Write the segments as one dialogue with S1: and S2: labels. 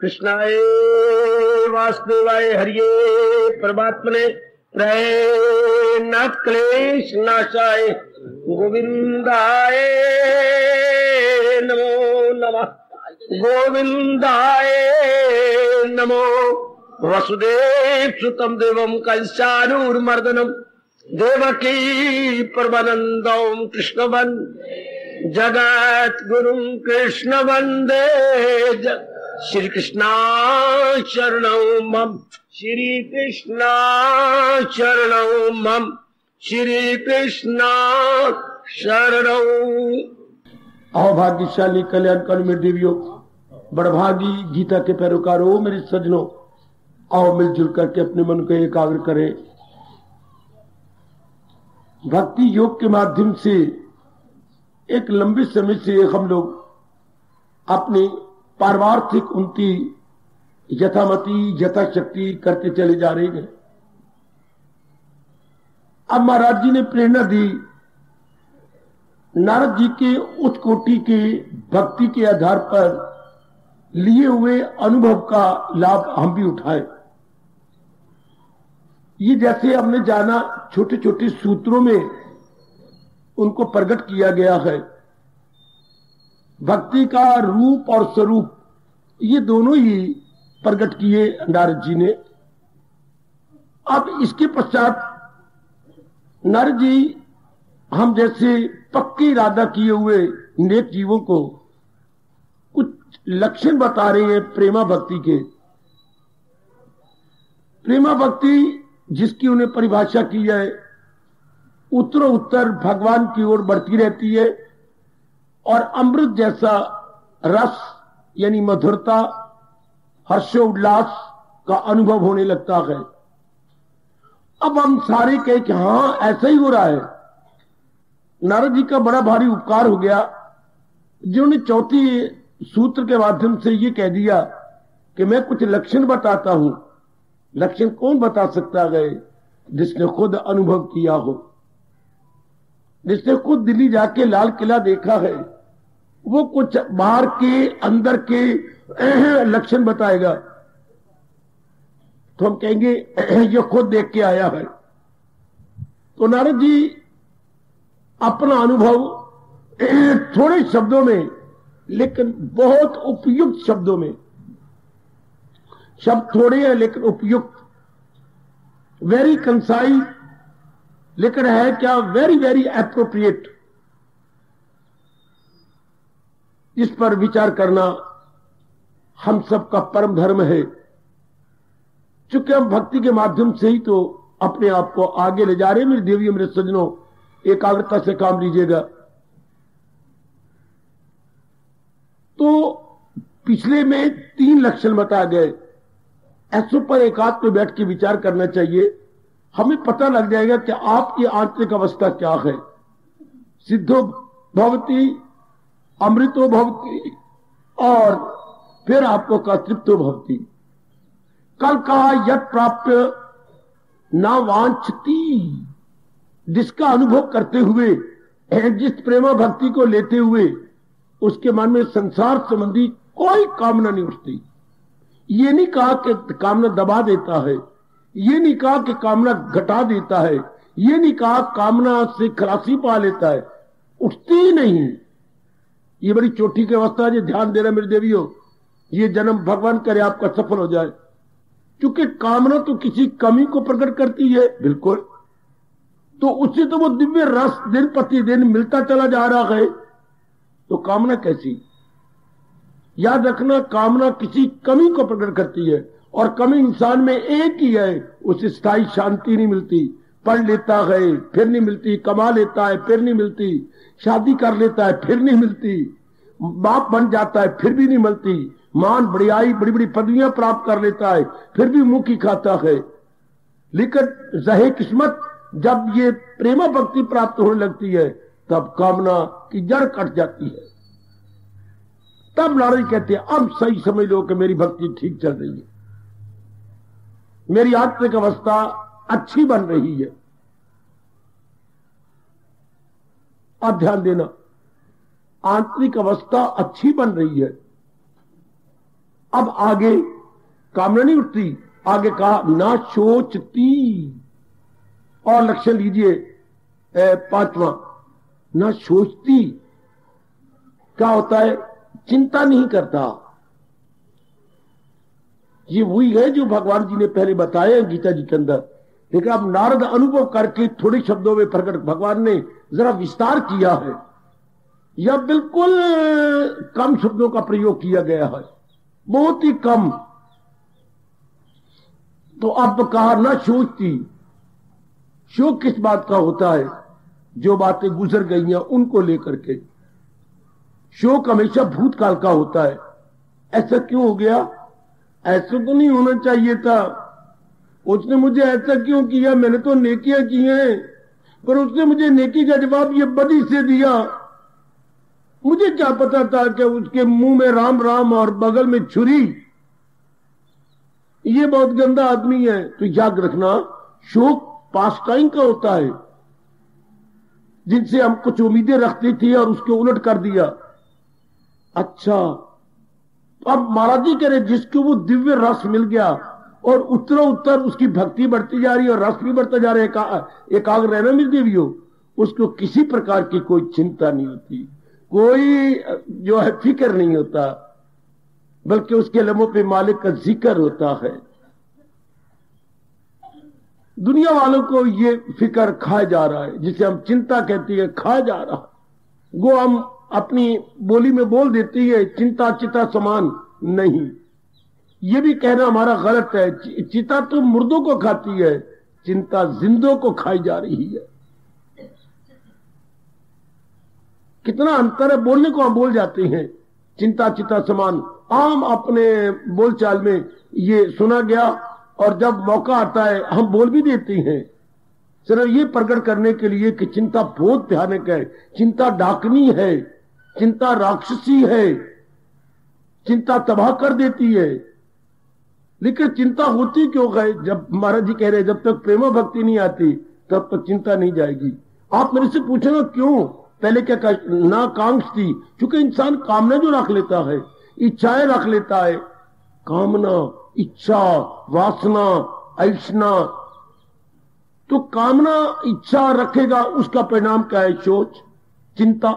S1: कृष्णाय वासुदेवाय हरिये परमात्मने प्रणत क्लेश नाशाय गोविंदाय नमो नमः। गोविंदाय नमो। वसुदेव सुतम देवम कंसानुर्मर्दनम देवकी परमानंदम कृष्ण जगत गुरु कृष्ण वंदे श्री कृष्णा शरणं मम। श्री कृष्णा शरणं मम। श्री कृष्णा शरणं।
S2: आओ भाग्यशाली कल्याणकारी मेरे देवियों, बड़भागी गीता के पैरोकारों, मेरे सज्जनों, आओ मिलजुल करके अपने मन को एकाग्र करें। भक्ति योग के माध्यम से एक लंबे समय से हम लोग अपनी पारमार्थिक उन्नति यथामति यथाशक्ति करते चले जा रहे हैं। अब महाराज जी ने प्रेरणा दी, नारद जी के उच्च कोटि के भक्ति के आधार पर लिए हुए अनुभव का लाभ हम भी उठाएं। ये जैसे हमने जाना छोटे छोटे सूत्रों में उनको प्रकट किया गया है। भक्ति का रूप और स्वरूप ये दोनों ही प्रकट किए नारद जी ने। अब इसके पश्चात नारद जी हम जैसे पक्के इरादा किए हुए नेक जीवों को कुछ लक्षण बता रहे हैं प्रेमा भक्ति के। प्रेमा भक्ति जिसकी उन्हें परिभाषा की है, उत्तरोत्तर भगवान की ओर बढ़ती रहती है और अमृत जैसा रस यानी मधुरता, हर्षोल्लास का अनुभव होने लगता है। अब हम सारे कहे कि हां ऐसा ही हो रहा है। नारद जी का बड़ा भारी उपकार हो गया जिन्होंने चौथी सूत्र के माध्यम से ये कह दिया कि मैं कुछ लक्षण बताता हूं। लक्षण कौन बता सकता है? जिसने खुद अनुभव किया हो, जिसने खुद दिल्ली जाके लाल किला देखा है, वो कुछ बाहर के अंदर के लक्षण बताएगा तो हम कहेंगे ये खुद देख के आया है। तो नारद जी अपना अनुभव थोड़े शब्दों में लेकिन बहुत उपयुक्त शब्दों में, शब्द थोड़े हैं लेकिन उपयुक्त, वेरी कंसाइज, लेकिन है क्या वेरी वेरी एप्रोप्रिएट। इस पर विचार करना हम सबका परम धर्म है। चूंकि हम भक्ति के माध्यम से ही तो अपने आप को आगे ले जा रहे हैं। मेरी देवियों, मेरे सज्जनों, एकाग्रता से काम लीजिएगा। तो पिछले में 3 लक्षण बताए गए। ऐसों पर एकांत में बैठ के विचार करना चाहिए। हमें पता लग जाएगा कि आपकी आंतरिक अवस्था क्या है। सिद्धो भवति, अमृतो भवति और फिर आपको का तृप्तो भवति। कल कहा यत् प्राप्य ना वांछती, जिसका अनुभव करते हुए, जिस प्रेमा भक्ति को लेते हुए उसके मन में संसार संबंधी कोई कामना नहीं उठती। ये नहीं कहा कि कामना दबा देता है, ये नहीं कहा कि कामना घटा देता है, ये नहीं कहा कामना से खलासी पा लेता है, उठती ही नहीं। ये बड़ी चोटी की अवस्था है। ध्यान देना मेरे देवियों, ये जन्म भगवान करे आपका सफल हो जाए। क्योंकि कामना तो किसी कमी को प्रकट करती है, बिल्कुल, तो उससे तो वो दिव्य रस दिन प्रतिदिन मिलता चला जा रहा है, तो कामना कैसी? याद रखना, कामना किसी कमी को प्रकट करती है और कमी इंसान में एक ही है, उसे स्थायी शांति नहीं मिलती। पढ़ लेता है फिर नहीं मिलती, कमा लेता है फिर नहीं मिलती, शादी कर लेता है फिर नहीं मिलती, बाप बन जाता है फिर भी नहीं मिलती, मान बड़ाई बड़ी बड़ी पदवियां प्राप्त कर लेता है फिर भी मुंह की खाता है। लेकिन रहे किस्मत, जब ये प्रेमा भक्ति प्राप्त होने लगती है तब कामना की जड़ कट जाती है। तब नारद कहते हैं अब सही समझ लो कि मेरी भक्ति ठीक चल रही है, मेरी आत्मिक अवस्था अच्छी बन रही है। अब ध्यान देना, आंतरिक अवस्था अच्छी बन रही है। अब आगे कामना नहीं उठती, आगे कहा ना सोचती। और लक्षण लीजिए 5वां, ना सोचती क्या होता है? चिंता नहीं करता। ये वही है जो भगवान जी ने पहले बताया गीता जी के अंदर, लेकिन अब नारद अनुभव करके थोड़े शब्दों में प्रकट भगवान ने जरा विस्तार किया है, या बिल्कुल कम शब्दों का प्रयोग किया गया है, बहुत ही कम। तो अब कहा ना सोचती। शोक किस बात का होता है? जो बातें गुजर गई हैं उनको लेकर के। शोक हमेशा भूतकाल का होता है। ऐसा क्यों हो गया? ऐसा तो नहीं होना चाहिए था, उसने मुझे ऐसा क्यों किया, मैंने तो नेकियां की हैं, पर उसने मुझे नेकी का जवाब ये बदी से दिया। मुझे क्या पता था कि उसके मुंह में राम राम और बगल में छुरी, ये बहुत गंदा आदमी है। तो याद रखना, शोक पास्ट टाइम का होता है, जिनसे हम कुछ उम्मीदें रखते थे और उसके उलट कर दिया। अच्छा, तो अब महाराज जी कह रहे जिसको वो दिव्य रस मिल गया और उत्तरों उत्तर उसकी भक्ति बढ़ती जा रही है और रस भी बढ़ता जा रहा है, एकाग्र रहना मिल देवी हो, उसको किसी प्रकार की कोई चिंता नहीं होती, कोई जो है फिक्र नहीं होता, बल्कि उसके लम्हों पे मालिक का जिक्र होता है। दुनिया वालों को ये फिक्र खा जा रहा है, जिसे हम चिंता कहती है, खा जा रहा है। वो हम अपनी बोली में बोल देती है चिंता चिता समान नहीं, ये भी कहना हमारा गलत है। चिता तो मुर्दों को खाती है, चिंता जिंदों को खाई जा रही है। कितना अंतर है, बोलने को हम बोल जाते हैं चिंता चिता समान, आम अपने बोलचाल में ये सुना गया, और जब मौका आता है हम बोल भी देते हैं, सिर्फ ये प्रकट करने के लिए कि चिंता बहुत भयानक है, चिंता डाकनी है, चिंता राक्षसी है, चिंता तबाह कर देती है। लेकिन चिंता होती क्यों है? जब महाराज जी कह रहे जब तक प्रेम भक्ति नहीं आती तब तक चिंता नहीं जाएगी। आप मेरे से पूछना क्यों? पहले क्या कहा? ना कांक्ष थी, क्योंकि इंसान कामना जो रख लेता है, इच्छाएं रख लेता है, कामना, इच्छा, वासना, ऐषणा, तो कामना इच्छा रखेगा, उसका परिणाम क्या है? सोच, चिंता।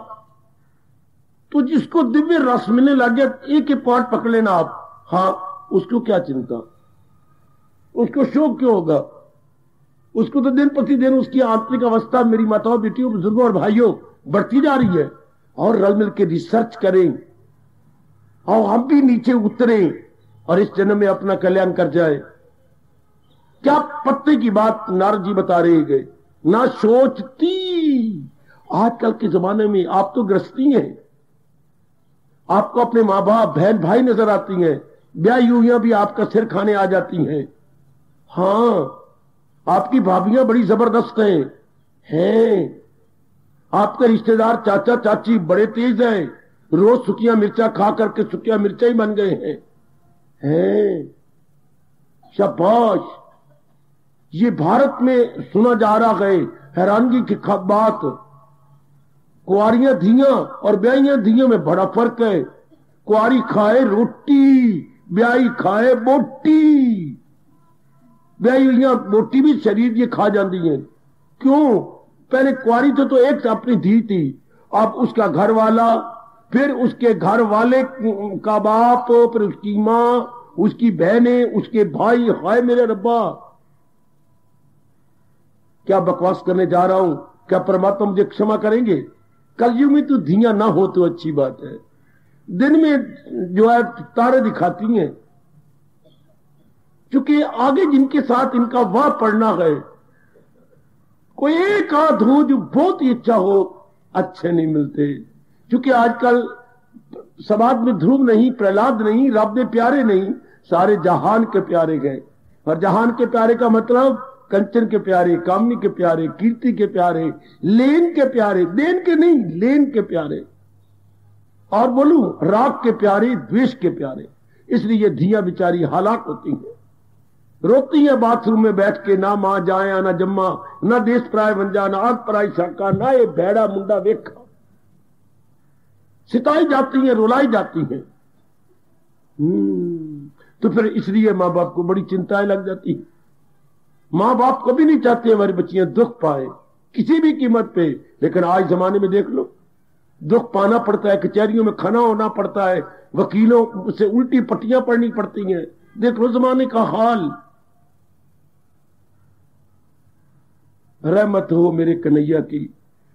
S2: तो जिसको दिव्य रस मिलने लग गया, एक ही पार्ट पकड़ लेना आप, हाँ, उसको क्या चिंता, उसको शोक क्यों होगा? उसको तो दिन प्रतिदिन उसकी आंतरिक अवस्था, मेरी माताओं, बेटियों, बुजुर्गों और भाइयों, बढ़ती जा रही है। और रल मिल के रिसर्च करें और हम भी नीचे उतरें और इस जन्म में अपना कल्याण कर जाए। क्या पत्ते की बात नारद जी बता रहे गए, ना सोचती। आजकल के जमाने में आप तो गृहस्थी हैं, आपको अपने माँ बाप, बहन भाई नजर आती हैं, ब्याह यूहियां भी आपका सिर खाने आ जाती हैं। हाँ, आपकी भाभियां बड़ी जबरदस्त हैं। आपके रिश्तेदार चाचा चाची बड़े तेज हैं, रोज सुखिया मिर्चा खा करके सुखिया मिर्चा ही बन गए हैं। शाबाश। ये भारत में सुना जा रहा है, हैरानगी की बात, कुआरियां धियां और ब्याहियां धियां में बड़ा फर्क है। कुआरी खाए रोटी, ब्याही खाए बोटी। ब्याहियां बोटी भी शरीर ये खा जाती हैं। क्यों? पहले कुआरी तो एक अपनी धी थी, अब उसका घर वाला, फिर उसके घर वाले का बाप, फिर उसकी मां, उसकी बहनें, उसके भाई। हाय मेरे रब्बा, क्या बकवास करने जा रहा हूं, क्या परमात्मा मुझे क्षमा करेंगे? कलयुग में तो धियां ना हो तो अच्छी बात है, दिन में जो है तारे दिखाती हैं, क्योंकि आगे जिनके साथ इनका वाह पड़ना है, कोई एक आध हो जो बहुत ही अच्छा हो, अच्छे नहीं मिलते। क्योंकि आजकल समाज में ध्रुव नहीं, प्रहलाद नहीं, रब ने प्यारे नहीं, सारे जहान के प्यारे गए। और जहान के प्यारे का मतलब कंचन के प्यारे, कामनी के प्यारे, कीर्ति के प्यारे, लेन के प्यारे, देन के नहीं, लेन के प्यारे, और बोलूं राग के प्यारे, द्वेष के प्यारे। इसलिए ये धिया बिचारी हालाक होती है, रोती है बाथरूम में बैठ के, ना मां जाया ना जम्मा, ना देश पराय वंजा, ना आग पराई शाका, ना ये भेड़ा मुंडा देखा। सिताई जाती है, रुलाई जाती है। तो फिर इसलिए माँ बाप को बड़ी चिंताएं लग जाती। माँ बाप कभी नहीं चाहते हमारी बच्चियां दुख पाए किसी भी कीमत पे, लेकिन आज जमाने में देख लो, दुख पाना पड़ता है, कचहरियों में खड़ा होना पड़ता है, वकीलों से उल्टी पट्टियां पड़नी पड़ती हैं। देख लो जमाने का हाल। रहमत हो मेरे कन्हैया की,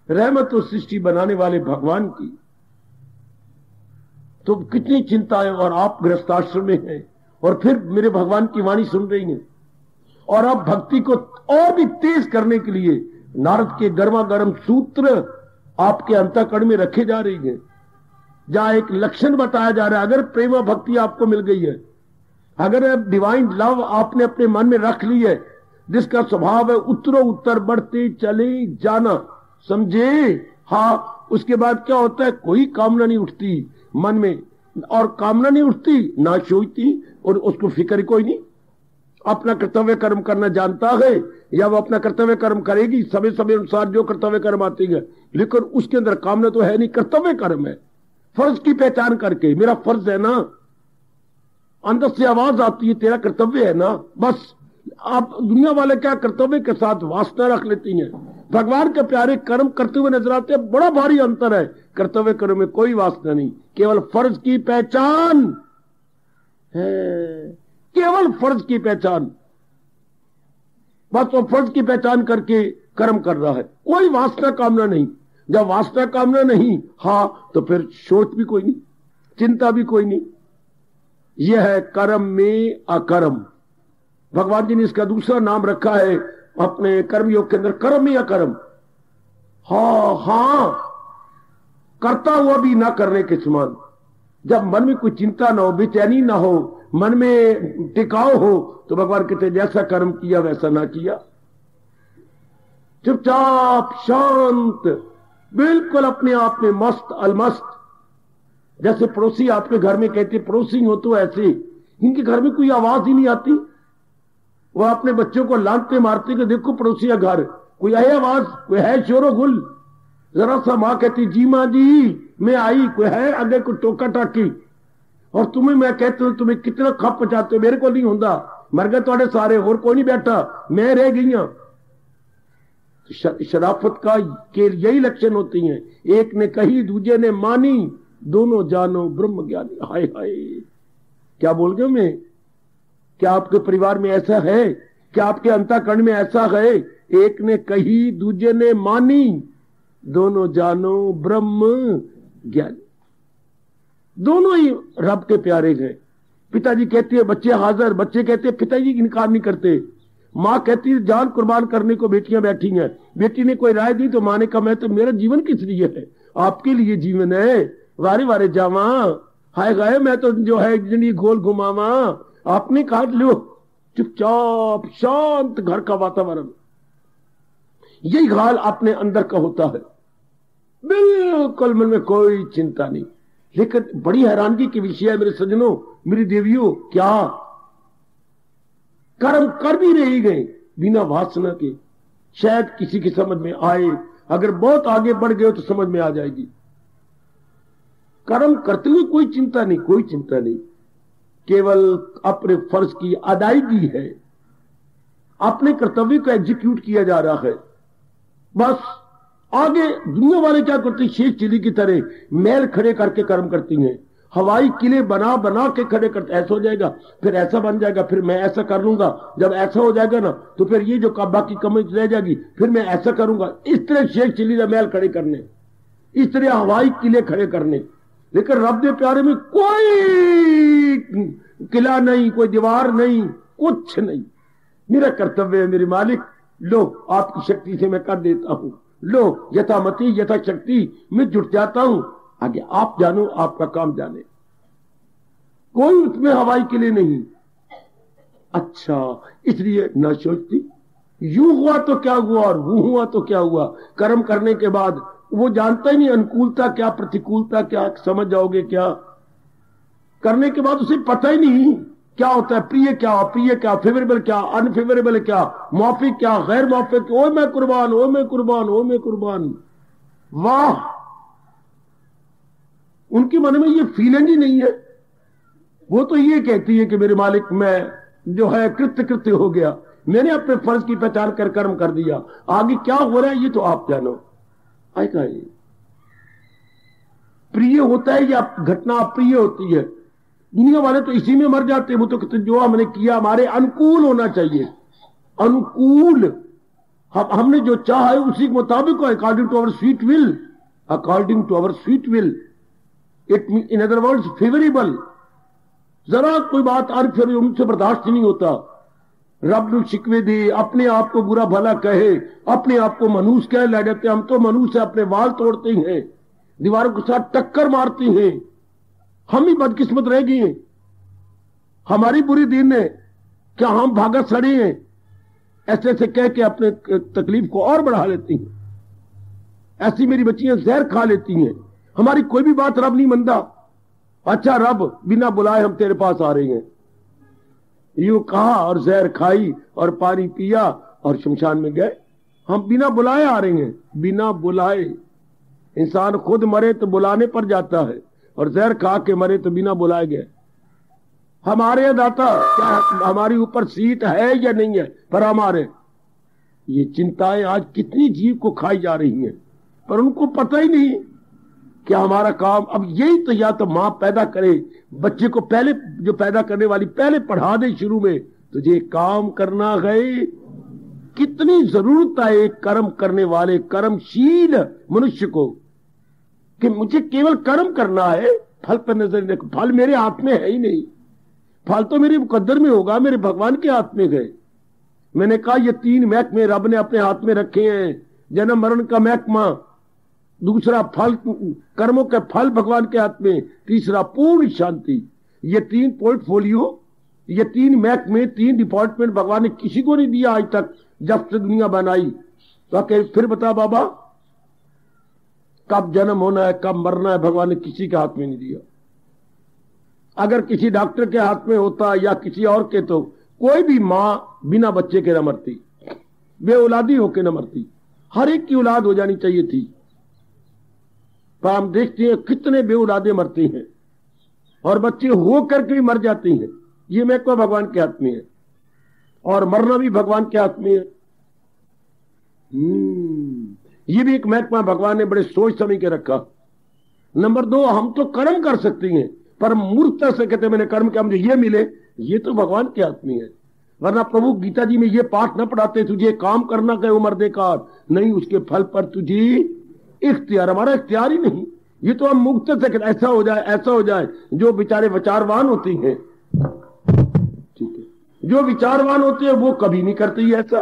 S2: रहमत हो सृष्टि बनाने वाले भगवान की। तो कितनी चिंता है, और आप गृहस्थाश्रम में हैं और फिर मेरे भगवान की वाणी सुन रही हैं, और आप भक्ति को और भी तेज करने के लिए नारद के गर्मा गर्म सूत्र आपके अंतःकरण में रखे जा रही हैं, जहां एक लक्षण बताया जा रहा है। अगर प्रेम भक्ति आपको मिल गई है, अगर डिवाइन लव आपने अपने मन में रख ली है, जिसका स्वभाव है उत्तरों उत्तर बढ़ते चले जाना, समझे? हाँ, उसके बाद क्या होता है, कोई कामना नहीं उठती मन में, और कामना नहीं उठती ना सोचती, और उसको फिक्र कोई नहीं। अपना कर्तव्य कर्म करना जानता है, या वो अपना कर्तव्य कर्म करेगी समय समय अनुसार जो कर्तव्य कर्म आती है, लेकिन उसके अंदर कामना तो है नहीं, कर्तव्य कर्म है। फर्ज की पहचान करके, मेरा फर्ज है ना, अंदर से आवाज आती है तेरा कर्तव्य है ना, बस। आप दुनिया वाले क्या कर्तव्य के साथ वासना रख लेती हैं, भगवान के प्यारे कर्म करते हुए नजर आते हैं। बड़ा भारी अंतर है, कर्तव्य कर्म में कोई वासना नहीं, केवल फर्ज की पहचान है, केवल फर्ज की पहचान, बस वो फर्ज की पहचान करके कर्म कर रहा है, कोई वासना कामना नहीं। जब वासना कामना नहीं, हाँ, तो फिर सोच भी कोई नहीं, चिंता भी कोई नहीं। यह है कर्म में अकर्म। भगवान जी ने इसका दूसरा नाम रखा है अपने कर्म योग के अंदर, कर्म में अकर्म। हाँ हाँ, करता हुआ भी ना करने के समान। जब मन में कोई चिंता ना हो, बेचैनी ना हो, मन में टिकाव हो, तो भगवान कहते जैसा कर्म किया वैसा ना किया, चुपचाप शांत, बिल्कुल अपने आप में मस्त अलमस्त। जैसे पड़ोसी आपके घर में कहते पड़ोसी हो तो ऐसे, इनके घर में कोई आवाज ही नहीं आती, वो अपने बच्चों को लांते मारते कि देखो पड़ोसी का घर, कोई है आवाज, कोई है शोरो गुल। जरा सा मां कहती जी मां जी मैं आई, कोई है आगे कोई टोका टाकी, और तुम्हें मैं कहती हूं तुम्हें कितना खप पचाते हो, मेरे को नहीं होता, मर गए थोड़े सारे, और कोई नहीं बैठा, मैं रह गई हूं। शराफत का के यही लक्षण होती हैं, एक ने कही दूजे ने मानी, दोनों जानो ब्रह्म ज्ञानी। हाय हाय, क्या बोल गया मैं? क्या आपके परिवार में ऐसा है? क्या आपके अंतःकरण में ऐसा है? एक ने कही दूजे ने मानी, दोनों जानो ब्रह्म ज्ञानी। दोनों ही रब के प्यारे हैं। पिताजी कहते हैं बच्चे हाजिर, बच्चे कहते हैं पिताजी इनकार नहीं करते। माँ कहती है जान कुर्बान करने को बेटियां बैठी हैं। बेटी ने कोई राय दी तो माँ ने कहा मैं तो, मेरा जीवन किस लिए है? आपके लिए जीवन है। वारे वारे जावा, हाय गाय मैं तो जो है जिंदगी गोल घुमावा, आपने काट लो। चुपचाप शांत घर का वातावरण, यही हाल अपने अंदर का होता है, बिल्कुल मन में कोई चिंता नहीं। लेकिन बड़ी हैरानगी की विषय है मेरे सज्जनों, मेरी देवियों, क्या कर्म कर भी रही गए बिना वासना के? शायद किसी की समझ में आए, अगर बहुत आगे बढ़ गए तो समझ में आ जाएगी। कर्म करते हुए कोई चिंता नहीं, कोई चिंता नहीं, केवल अपने फर्ज की अदायगी है, अपने कर्तव्य को एग्जीक्यूट किया जा रहा है। बस आगे दुनिया वाले क्या करते हैं, शेख चिली की तरह महल खड़े करके कर्म करती हैं, हवाई किले बना बना के खड़े करते। ऐसा हो जाएगा फिर ऐसा बन जाएगा, फिर मैं ऐसा कर लूंगा, जब ऐसा हो जाएगा ना तो फिर ये जो बाकी कमी रह जाएगी फिर मैं ऐसा करूंगा। इस तरह शेख चिली का महल खड़े करने, इस तरह हवाई किले खड़े करने। लेकिन रब दे प्यारे में कोई किला नहीं, कोई दीवार नहीं, कुछ नहीं। मेरा कर्तव्य है मेरे मालिक, लो आपकी शक्ति से मैं कर देता हूं, लो यथामति यथा शक्ति मैं जुट जाता हूं, आगे आप जानो, आपका काम जाने। कोई उसमें हवाई के लिए नहीं। अच्छा, इसलिए न सोचती यूं हुआ तो क्या हुआ और वो हुआ तो क्या हुआ। कर्म करने के बाद वो जानता ही नहीं अनुकूलता क्या प्रतिकूलता क्या, समझ जाओगे क्या? करने के बाद उसे पता ही नहीं क्या होता है, प्रिय क्या अप्रिय क्या, फेवरेबल क्या अनफेवरेबल क्या, मौफिक क्या गैर मौफिक। ओ मैं कुर्बान, ओ मैं कुर्बान, ओ मैं कुर्बान। वाह, उनके मन में ये फीलिंग ही नहीं है। वो तो ये कहती है कि मेरे मालिक मैं जो है कृत्य कृत्य हो गया, मैंने अपने फर्ज की पहचान कर कर्म कर दिया, आगे क्या हो रहा है ये तो आप जानो। आएगा ये प्रिय होता है या घटना अप्रिय होती है? दुनिया वाले तो इसी में मर जाते हैं। वो तो कहते जो हमने किया हमारे अनुकूल होना चाहिए, अनुकूल। हमने जो चाहा है उसी के मुताबिक, according to our sweet will, according to our sweet will, it in other words favourable. जरा कोई बात फिर उनसे बर्दाश्त नहीं होता। रब नु शिकवे दे, अपने आप को बुरा भला कहे, अपने आप को मनूस कह ले जाते। हम तो मनूस से अपने वाल तोड़ते हैं, दीवारों के साथ टक्कर मारते हैं। हम ही बदकिस्मत रह गए हैं, हमारी बुरी दीन है। क्या हम भागा सड़े हैं? ऐसे ऐसे कह के अपने तकलीफ को और बढ़ा लेती हैं। ऐसी मेरी बच्चियां जहर खा लेती हैं। हमारी कोई भी बात रब नहीं मानता। अच्छा रब, बिना बुलाए हम तेरे पास आ रहे हैं, यूं कहा और जहर खाई और पानी पिया और शमशान में गए। हम बिना बुलाए आ रहे हैं, बिना बुलाए। इंसान खुद मरे तो बुलाने पर जाता है, और जहर खा के मरे तो बिना बुलाए गए। हमारे दाता क्या हमारी ऊपर सीट है या नहीं है, पर हमारे ये चिंताएं आज कितनी जीव को खाई जा रही हैं, पर उनको पता ही नहीं कि हमारा काम अब यही तो, या तो मां पैदा करे बच्चे को, पहले जो पैदा करने वाली पहले पढ़ा दे शुरू में, तुझे काम करना है। कितनी जरूरत है एक कर्म करने वाले कर्मशील मनुष्य को, कि मुझे केवल कर्म करना है, फल पर नजर देखो। फल मेरे हाथ में है ही नहीं, फल तो मेरे मुकद्दर में होगा, मेरे भगवान के हाथ में गए। मैंने कहा ये 3 महकमे रब ने अपने हाथ में रखे हैं, जन्म मरण का महकमा, दूसरा फल कर्मों के फल भगवान के हाथ में, तीसरा पूर्ण शांति। ये 3 पोर्टफोलियो, ये 3 महकमे, 3 डिपार्टमेंट भगवान ने किसी को नहीं दिया आज तक, जब से दुनिया बनाई। तो फिर बता बाबा, कब जन्म होना है कब मरना है भगवान ने किसी के हाथ में नहीं दिया। अगर किसी डॉक्टर के हाथ में होता या किसी और के, तो कोई भी मां बिना बच्चे के न मरती, बे औलादी होके न मरती। हर एक की औलाद हो जानी चाहिए थी, पर हम देखते हैं कितने बे औलादे मरती हैं, और बच्चे हो करके भी मर जाती हैं। ये महकमा भगवान के हाथ में है, और मरना भी भगवान के हाथ में है। ये भी एक महकमा भगवान ने बड़े सोच समझ के रखा। नंबर 2, हम तो कर्म कर सकते हैं, पर मूर्खता से कहते मैंने कर्म किया मुझे ये मिले, ये तो भगवान के हाथ में है। वरना प्रभु गीता जी में ये पाठ न पढ़ाते, तुझे काम करना कहे उम्र देकार नहीं, उसके फल पर तुझे इख्तियार। हमारा इख्तियार ही नहीं, ये तो हम मुक्त से कहते ऐसा हो जाए ऐसा हो जाए। जो बेचारे विचारवान होती हैं, ठीक है, जो विचारवान होते हैं वो कभी नहीं करते ऐसा।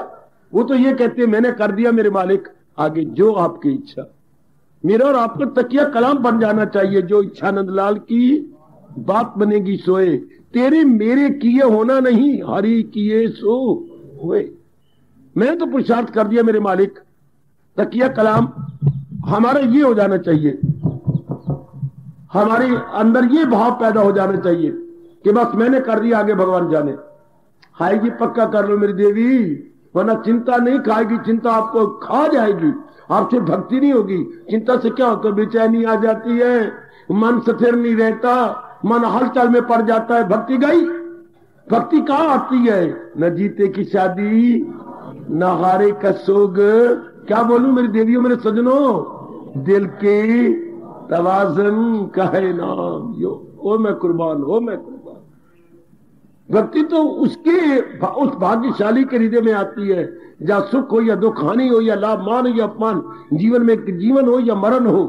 S2: वो तो ये कहते हैं मैंने कर दिया मेरे मालिक, आगे जो आपकी इच्छा। मेरा और आपको तकिया कलाम बन जाना चाहिए, जो इच्छा नंदलाल की बात बनेगी सोए, तेरे मेरे किए होना नहीं, हरि किए सो होए। मैंने तो पुरुषार्थ कर दिया मेरे मालिक, तकिया कलाम हमारा ये हो जाना चाहिए। हमारे अंदर ये भाव पैदा हो जाना चाहिए कि बस मैंने कर दिया, आगे भगवान जाने। हाय जी पक्का कर लो मेरी देवी, वरना चिंता नहीं खाएगी, चिंता आपको खा जाएगी, आपसे भक्ति नहीं होगी। चिंता से क्या होता है, बेचैनी आ जाती है, मन स्थिर नहीं रहता, मन हलचल में पड़ जाता है। भक्ति गई, भक्ति कहाँ आती है? न जीते की शादी न हारे का सोग। क्या बोलूं मेरी देवियों मेरे सजनों, दिल के तवाज़ुन का है नाम यो, ओ मैं कुर्बान, ओ मैं कुर्बान। भक्ति तो उसके उस भाग्यशाली के हृदय में आती है जहां सुख हो या दुख, हानि हो या लाभ, मान हो या अपमान, जीवन में जीवन हो या मरण हो,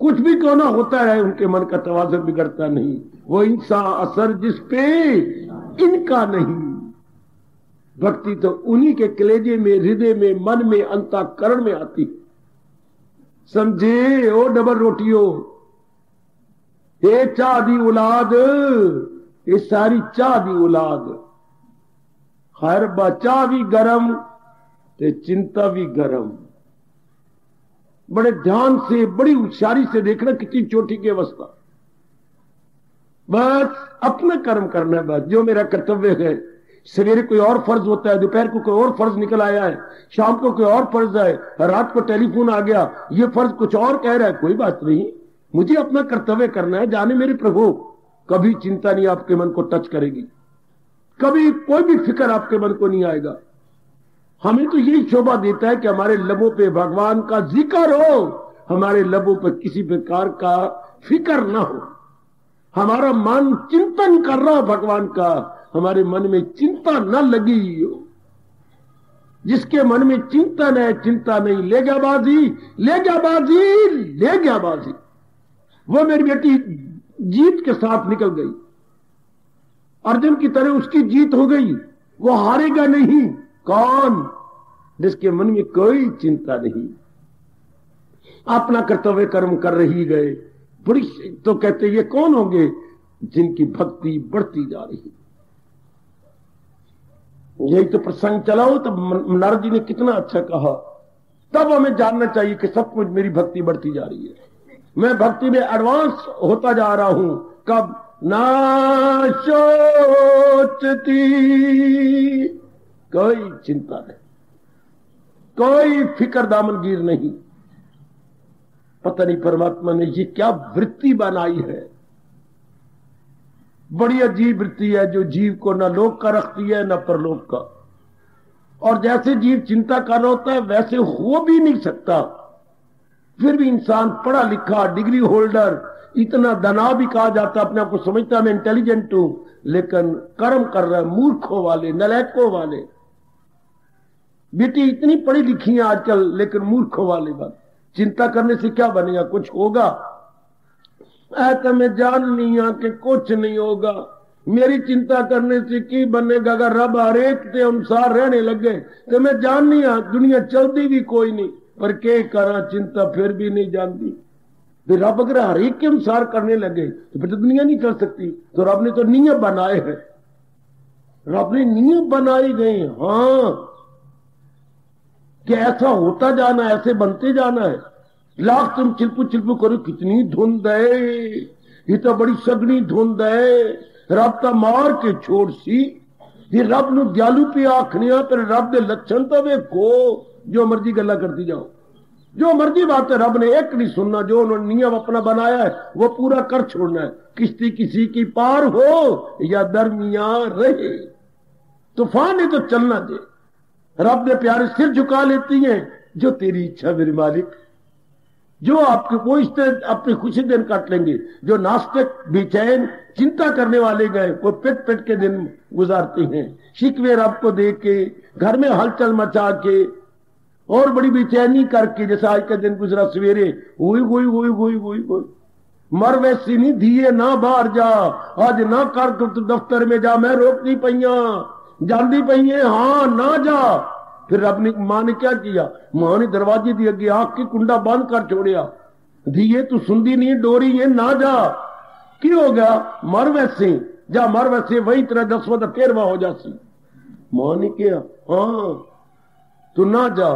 S2: कुछ भी क्यों ना होता है, उनके मन का तवाज़ुन बिगड़ता नहीं। वो इंसान असर जिस पे इनका नहीं। भक्ति तो उन्हीं के कलेजे में, हृदय में, मन में, अंतःकरण में आती। समझे ओ डबल रोटियों, ये चाह दी औलाद, ये सारी चाह दी औलाद, हर बचा भी गरम ते चिंता भी गरम। बड़े ध्यान से, बड़ी होशियारी से देखना कितनी चोटी की अवस्था। बस अपना कर्म करना है, बस जो मेरा कर्तव्य है। सवेरे कोई और फर्ज होता है, दोपहर को कोई और फर्ज निकल आया है, शाम को कोई और फर्ज है, रात को टेलीफोन आ गया, ये फर्ज कुछ और कह रहा है, कोई बात नहीं, मुझे अपना कर्तव्य करना है। जाने मेरे प्रभु कभी चिंता नहीं आपके मन को टच करेगी, कभी कोई भी फिक्र आपके मन को नहीं आएगा। हमें तो यही शोभा देता है कि हमारे लबों पे भगवान का जिक्र हो, हमारे लबों पे किसी प्रकार का फिक्र ना हो, हमारा मन चिंतन कर रहा हो भगवान का, हमारे मन में चिंता न लगी हो। जिसके मन में चिंतन है, चिंता नहीं, ले गया बाजी, ले गया बाजी, ले गया बाजी। वो मेरी बेटी जीत के साथ निकल गई, अर्जुन की तरह उसकी जीत हो गई, वो हारेगा नहीं। कौन? जिसके मन में कोई चिंता नहीं, अपना कर्तव्य कर्म कर रही गए। बड़ी तो कहते ये कौन होंगे? जिनकी भक्ति बढ़ती जा रही। यही तो प्रसंग चलाओ, तब नारद जी ने कितना अच्छा कहा। तब हमें जानना चाहिए कि सब कुछ मेरी भक्ति बढ़ती जा रही है, मैं भक्ति में एडवांस होता जा रहा हूं। कब? ना सोचती कोई चिंता नहीं, कोई फिक्र दामनगीर नहीं। पता नहीं परमात्मा ने ये क्या वृत्ति बनाई है, बड़ी अजीब वृत्ति है जो जीव को न लोक का रखती है न परलोक का। और जैसे जीव चिंता कर रहा होता है वैसे हो भी नहीं सकता। फिर भी इंसान पढ़ा लिखा, डिग्री होल्डर, इतना धना भी कहा जाता, अपने आप को समझता मैं इंटेलिजेंट हूं, लेकिन कर्म कर रहा है मूर्खों वाले, नलायकों वाले। बेटी इतनी पढ़ी लिखी है आजकल, लेकिन मूर्खों वाले बात। चिंता करने से क्या बनेगा? कुछ होगा? ऐसा मैं जान लिया कि कुछ नहीं होगा। मेरी चिंता करने से की बनेगा? अगर रब हरेक के अनुसार रहने लगे तो मैं जान लिया दुनिया चलती भी कोई नहीं, पर के करा चिंता फिर भी नहीं जानती। फिर रब अगर हरेक के अनुसार करने लगे तो फिर तो दुनिया नहीं चल सकती। तो रब ने तो नियम बनाए हैं, रब ने नियम बनाए गए। हाँ, कि ऐसा होता जाना, ऐसे बनते जाना है। लाख तुम चिल्पू चिल्पू करो, कितनी धुंध है, ये तो बड़ी सगनी धुंध है, रब तो मार के छोड़ सी। ये रब नु दयालु पे आखनिया, पर रब दे लक्षण तो वेखो। जो मर्जी गल्ला करती जाओ, जो मर्जी बात है, रब ने एक नहीं सुनना। जो उन्होंने नियम अपना बनाया है वो पूरा कर छोड़ना है। किश्ती किसी की पार हो या दरमिया रहे, तूफान है तो चलना दे। रब ने प्यारे सिर झुका लेती हैं, जो तेरी इच्छा मेरे मालिक। जो आपके वो इस तरह अपनी खुशी दिन काट लेंगे। जो नास्तिक, बेचैन, चिंता करने वाले गए, वो पेट पेट के दिन गुजारते हैं, शिकवे रब को दे के, घर में हलचल मचा के और बड़ी बेचैनी करके। जैसा आज का दिन गुजरा सवेरे, हुई हुई हुई हुई हुई हुई, मर वैसी नहीं दिए ना बाहर जा, आज ना कर तो दफ्तर में जा, मैं रोक नहीं पैया, जानी पई है, हाँ ना जा। फिर रब ने, मां ने क्या किया? मां ने दरवाजे दिए अगे आंख की कुंडा बंद कर छोड़िया, दिए तू सुनती नहीं, डोरी है ना जा। क्यों हो गया? मर वैसे जा, मर वैसे, वही तरह 10वां 13वां हो जासी। मां ने किया, हाँ तू ना जा।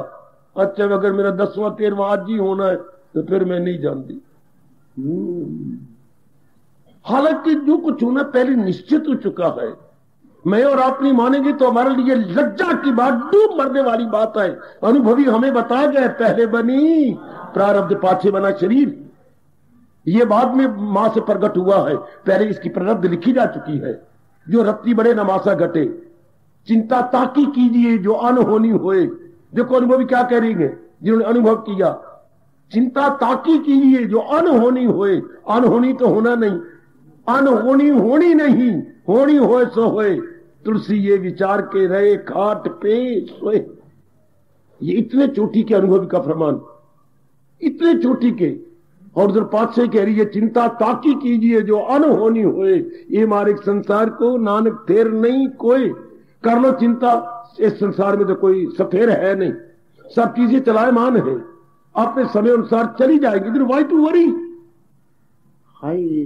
S2: अच्छा, अगर मेरा 10वां 13वां आज ही होना है तो फिर मैं नहीं जानती। हालांकि जो कुछ होना पहले निश्चित हो चुका है। मैं और आप नहीं मानेंगे तो हमारे लिए लज्जा की बात, डूब मरने वाली बात है। अनुभवी हमें बता गए, पहले बनी प्रारब्ध पाछे बना शरीर। ये बाद में मां से प्रकट हुआ है, पहले इसकी प्रारब्ध लिखी जा चुकी है। जो रत्ती बड़े नमासा घटे, चिंता ताकी कीजिए जो अनहोनी होए। देखो अनुभवी क्या कह रही है, जिन्होंने अनुभव किया, चिंता ताकी कीजिए जो अनहोनी होए। अनहोनी तो होना नहीं, अनहोनी होनी नहीं, होनी होए सो होए। तुलसी ये विचार के रहे खाट पे सोए। ये इतने चोटी के अनुभव का फरमान, इतने चोटी के। और उधर पातशाही कह रही है, चिंता ताकी कीजिए जो अनहोनी होए। ये मारे संसार को नानक फेर नहीं कोई। कर लो चिंता, इस संसार में तो कोई सफेर है नहीं, सब चीजें चलायमान है, अपने समय अनुसार चली जाएगी। फिर वाई टू वरी। हाय,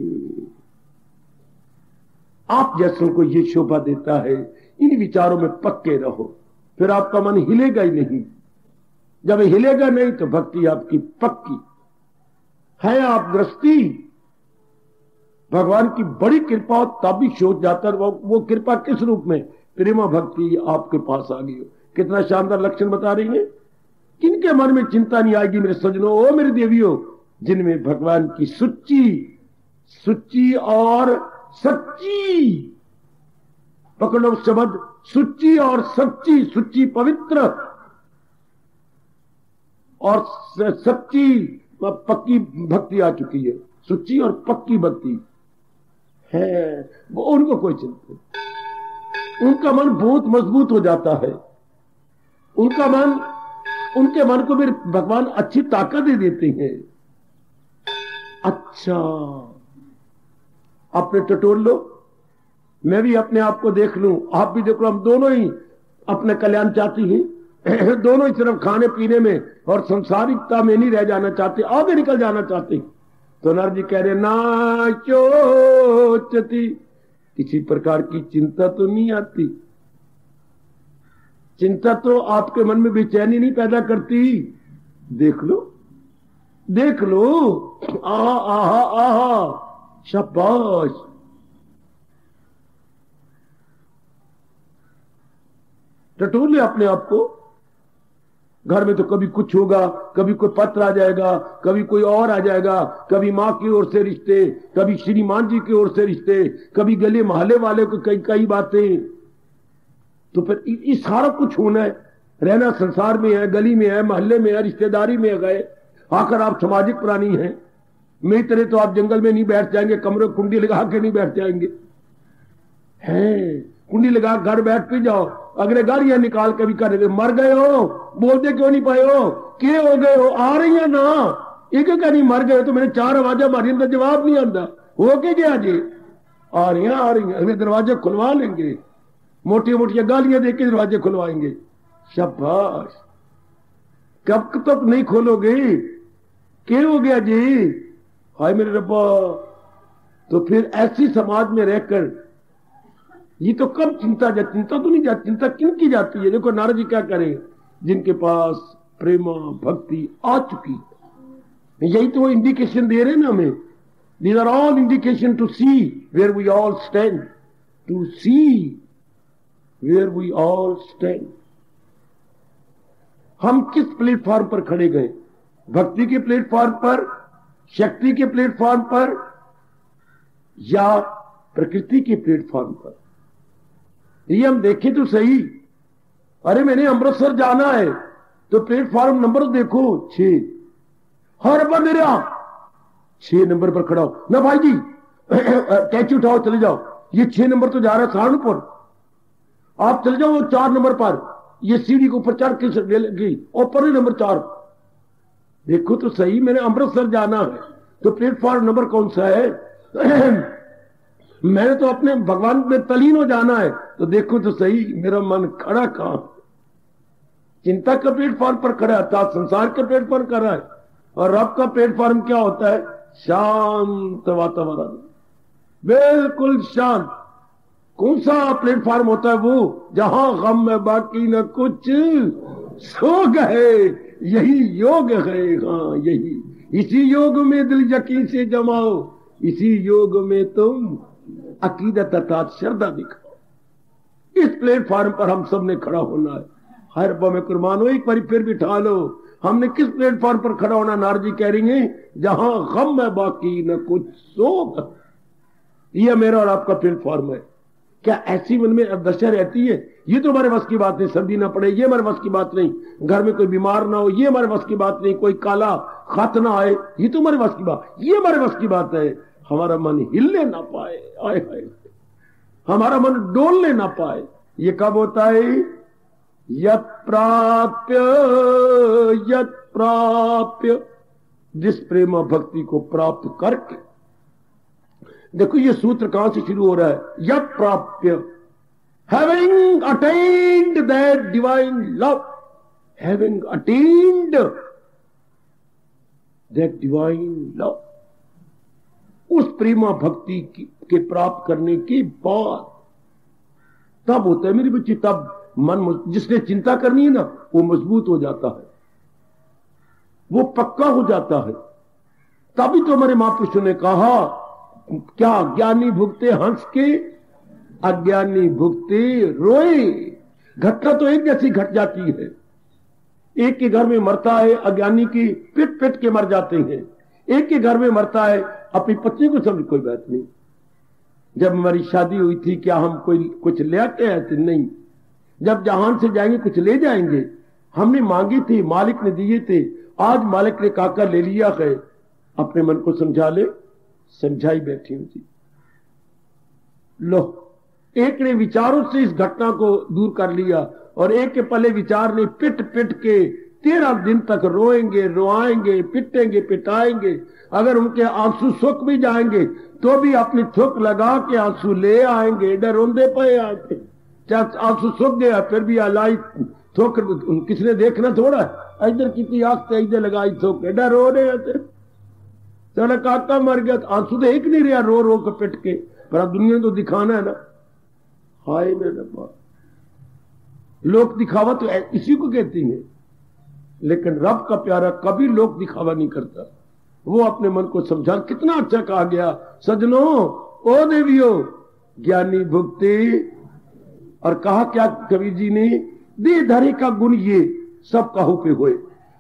S2: आप जैसों को ये शोभा देता है, इन विचारों में पक्के रहो, फिर आपका मन हिलेगा ही नहीं। जब हिलेगा नहीं तो भक्ति आपकी पक्की है। आप दृष्टि भगवान की बड़ी कृपा हो तब भी सोच जाता है वो कृपा किस रूप में? प्रेमा भक्ति आपके पास आ गई हो। कितना शानदार लक्षण बता रही है। किनके मन में चिंता नहीं आएगी मेरे सजनों, ओ मेरे देवियों? जिनमें भगवान की सुच्ची और सच्ची, पकड़ो शब्द, सुच्ची और सच्ची, सुच्ची पवित्र और सच्ची पक्की भक्ति आ चुकी है। सुच्ची और पक्की भक्ति है, वो उनको कोई चिंता नहीं। उनका मन बहुत मजबूत हो जाता है। उनके मन को भी भगवान अच्छी ताकत दे देते हैं। अच्छा, अपने टटोल लो, मैं भी अपने आप को देख लूं, आप भी देख लो, हम दोनों ही अपने कल्याण चाहती हैं। दोनों ही सिर्फ खाने पीने में और संसारिकता में नहीं रह जाना चाहते, आगे निकल जाना चाहते। तो नारद जी कह रहे ना चोचती, किसी प्रकार की चिंता तो नहीं आती। चिंता तो आपके मन में बेचैनी नहीं पैदा करती। देख लो, देख लो, आहा आहा आहा, शाबाश। टटोल ले अपने आप को। घर में तो कभी कुछ होगा, कभी कोई पत्र आ जाएगा, कभी कोई और आ जाएगा, कभी मां की ओर से रिश्ते, कभी श्रीमान जी की ओर से रिश्ते, कभी गले मोहल्ले वाले को कई कई बातें। तो फिर ये सारा कुछ होना है। रहना संसार में है, गली में है, मोहल्ले में है, रिश्तेदारी में गए। आकर आप सामाजिक प्राणी हैं। मेरी तरह तो आप जंगल में नहीं बैठ जाएंगे, कमरे कुंडी लगा के नहीं बैठ जाएंगे। हैं, कुंडी लगा घर बैठ पी जाओ, अगले गाड़ियां निकाल के भी करेंगे। मर गए हो, बोलते क्यों नहीं पाए हो, के हो गए हो, आ रही है ना, एक क्या नहीं मर गए तो मैंने 4 आवाजा मारी, अंदर जवाब नहीं आता। हो के गया जी, आ रही है, अगले दरवाजे खुलवा लेंगे, मोटी मोटी गालियां देके दरवाजे खुलवाएंगे। शाबाश, कब तक नहीं खोलोगे, क्या हो गया जी, हाय मेरे रब्बा। तो फिर ऐसी समाज में रहकर ये तो कब चिंता जाती, चिंता तो नहीं जाती, चिंता किन की जाती है। देखो नारद जी क्या करें, जिनके पास प्रेम भक्ति आ चुकी है, यही तो वो इंडिकेशन दे रहे हैं ना हमें। These are all indication to see where we all stand, to see where we all stand. हम किस प्लेटफॉर्म पर खड़े गए, भक्ति के प्लेटफॉर्म पर, शक्ति के प्लेटफॉर्म पर, या प्रकृति के प्लेटफॉर्म पर। ये हम देखें तो सही। अरे मैंने अमृतसर जाना है तो प्लेटफॉर्म नंबर देखो 6, हर बार मेरे 6 नंबर पर खड़ा हो ना भाई जी, टैक्सी उठाओ चले जाओ, ये 6 नंबर तो जा रहा है सहारनपुर, आप चले जाओ 4 नंबर पर, ये सीढ़ी को ऊपर चढ़ के ऊपर नंबर 4। देखो तो सही, मैंने अमृतसर जाना है तो प्लेटफॉर्म नंबर कौन सा है। मैंने तो अपने भगवान में तलीन हो जाना है तो देखो तो सही, मेरा मन खड़ा कहां, चिंता का प्लेटफॉर्म पर खड़ा है, अर्थात संसार के प्लेटफॉर्म कर रहा है। और रब का प्लेटफॉर्म क्या होता है, शांत वातावरण, बिल्कुल शांत। कौन सा प्लेटफॉर्म होता है वो, जहां गम में बाकी न कुछ, सो गए यही योग है। हाँ यही, इसी योग में दिल यकीन से जमाओ, इसी योग में तुम अकीदत अर्थात श्रद्धा दिखाओ। इस प्लेटफॉर्म पर हम सब ने खड़ा होना है। हर बम कुर्बान हो, एक बार फिर बिठा लो, हमने किस प्लेटफॉर्म पर खड़ा होना। नारद जी कह रही हैं, जहां गम है बाकी न कुछ शोक, यह मेरा और आपका प्लेटफॉर्म है। क्या ऐसी मन में दशा रहती है, ये तो हमारे वश की बात नहीं, सर्दी ना पड़े ये हमारे वश की बात नहीं, घर में कोई बीमार ना हो ये हमारे वश की बात नहीं, कोई काला खत ना आए ये तो हमारे वश की बात, ये हमारे वश की बात है। हमारा मन हिलने ना पाए, आए हाय, हमारा मन डोलने ना पाए। ये कब होता है, यत प्राप्य, जिस प्रेम भक्ति को प्राप्त करके। देखो ये सूत्र कहां से शुरू हो रहा है, यत प्राप्य, having attend that divine love, having attend that divine love, उस प्रेमा भक्ति के प्राप्त करने के बाद तब होता है मेरी बच्ची, तब मन, जिसने चिंता करनी है ना वो मजबूत हो जाता है, वो पक्का हो जाता है। तभी तो हमारे महापुरुषों ने कहा, क्या ज्ञानी भुगते हंस के, अज्ञानी भुगते रोए। घटना तो एक जैसी घट जाती है, एक के घर में मरता है अज्ञानी की पिट पिट के मर जाते हैं, एक के घर में मरता है अपनी पत्नी को समझ कोई बात नहीं, जब हमारी शादी हुई थी क्या हम कोई कुछ ले आते आए थे? नहीं। जब जहान से जाएंगे कुछ ले जाएंगे? हमने मांगी थी, मालिक ने दिए थे। आज मालिक ने काका ले लिया है, अपने मन को समझा ले। समझाई बैठी हूं जी। लो, एक ने विचारों से इस घटना को दूर कर लिया और एक के पहले विचार ने पिट पिट के 13 दिन तक रोएंगे, रोआएंगे, पिटेंगे, पिटाएंगे। अगर उनके आंसू सूख भी जाएंगे तो भी अपनी थुक लगा के आंसू ले आएंगे। डर रोंदे पे आते, चाहे आंसू सूख गया फिर भी अलाई थोक किसने देखना थोड़ा, इधर कितनी आंख से इधर लगाई थोक, डर रो रहे आते। चलो काका मर गया, आंसू तो एक नहीं रहा रो रो के पिट के, पर अब दुनिया तो दिखाना है ना। हाय मेरे बाप, लोक दिखावा तो इसी को कहती है, लेकिन रब का प्यारा कभी लोक दिखावा नहीं करता। वो अपने मन को समझा। कितना अच्छा कहा गया सजनों, ओ देवियो, ज्ञानी भुक्ति। और कहा क्या कबीर जी ने, देहधारी का गुण ये सब काहू पे होए।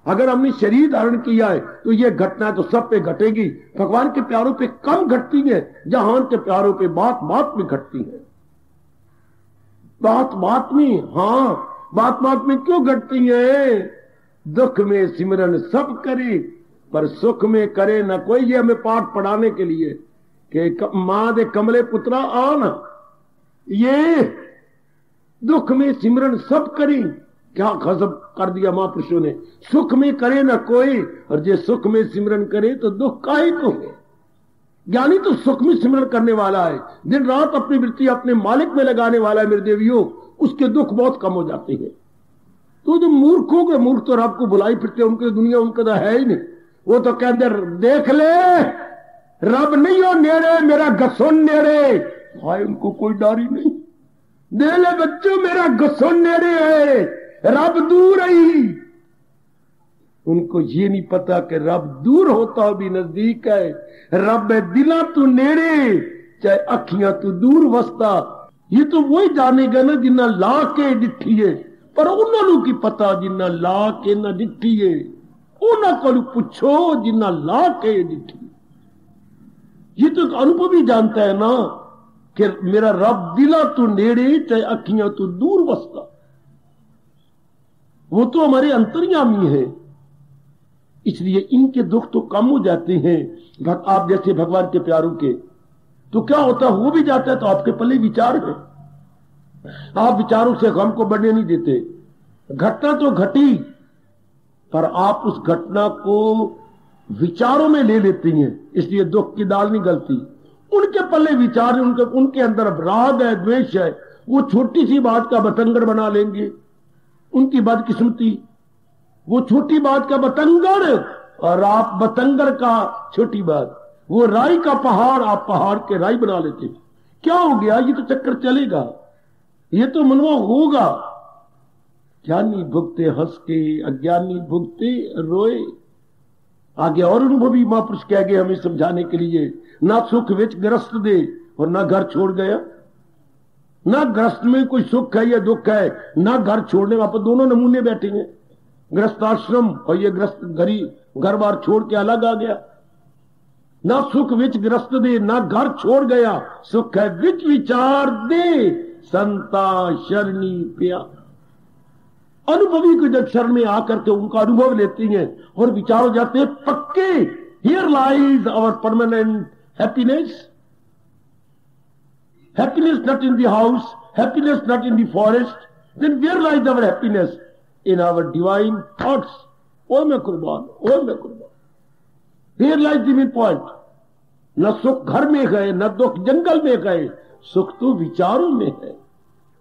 S2: अगर हमने शरीर धारण किया है तो ये घटना तो सब पे घटेगी। भगवान के प्यारों पे कम घटती है, जहान के प्यारों पे बात बात में घटती है। बात बात में, हाँ बात बात में क्यों घटती है? दुख में सिमरन सब करे पर सुख में करे ना कोई। ये हमें पाठ पढ़ाने के लिए कि मां दे कमले पुत्रा आन, ये दुख में सिमरन सब करी। क्या गजब कर दिया महापुरुषों ने, सुख में करे ना कोई, और जे सुख में सिमरन करे तो दुख काहे को। ज्ञानी तो सुख में सिमरन करने वाला है, दिन रात अपनी वृत्ति अपने मालिक में लगाने वाला है। मेरे देवियों, उसके दुख बहुत कम हो जाते हैं। तो जो मूर्ख हो गए, मूर्ख तो रब को बुलाई फिरते, उनकी दुनिया उनका तो है ही नहीं। वो तो कहते देख ले रब नहीं हो नेड़े, मेरा गसोन नेड़े। भाई उनको कोई डर ही नहीं। दे ले बच्चों, मेरा गसोन नेड़े है, रब दूर ही। उनको ये नहीं पता कि रब दूर होता भी नजदीक है। रब दिला तू नेड़े, चाहे अखियां तू दूर वसता। ये तो वही जानेगा ना जिन्ना ला के डिठी है, पर उन्होंने की पता जिन्ना ला के ना डिठी है। उन्होंने को पूछो जिन्ना ला के डिठी। ये तो अनुभव ही जानता है ना कि मेरा रब दिला तू नेड़े, चाहे अखियां तू दूर वसता। वो तो हमारे अंतर्यामी है, इसलिए इनके दुख तो कम हो जाते हैं। आप जैसे भगवान के प्यारों के तो क्या होता है, हो भी जाता है तो आपके पल्ले विचार है। आप विचारों से गम को बढ़ने नहीं देते। घटना तो घटी, पर आप उस घटना को विचारों में ले लेती हैं, इसलिए दुख की दाल नहीं गलती। उनके पल्ले विचार है, उनके अंदर राग है, द्वेष है। वो छोटी सी बात का बतंगड़ बना लेंगे। उनकी बदकिस्मती, वो छोटी बात का बतंगड़ और आप बतंगड़ का छोटी बात। वो राई का पहाड़, आप पहाड़ के राई बना लेते। क्या हो गया? ये तो चक्कर चलेगा, ये तो मनवा होगा। ज्ञानी भुगते हंस के, अज्ञानी भुगते रोए। आगे और अनुभवी महापुरुष कह गए हमें समझाने के लिए, ना सुख विच ग्रस्त दे और ना घर छोड़ गया। ना ग्रस्त में कोई सुख है या दुख है, ना घर छोड़ने वापस दोनों नमूने बैठे हैं। ग्रस्ताश्रम और ये ग्रस्त घर बार छोड़ के अलग आ गया। ना सुख विच ग्रस्त दे, ना घर छोड़ गया। सुख है विच विचार दे, संता शरणी प्या। अनुभवी को जब शरण में आकर के उनका अनुभव लेती हैं और विचार हो जाते हैं पक्के। Here lies our permanent happiness. Happiness not in the house, happiness not in the forest, then where lies our happiness? In our divine thoughts. Oh मैं कुर्बान, oh मैं कुर्बान। Here lies the main point. न सुख घर में गए, न दुख जंगल में गए, सुख तो विचारों में है।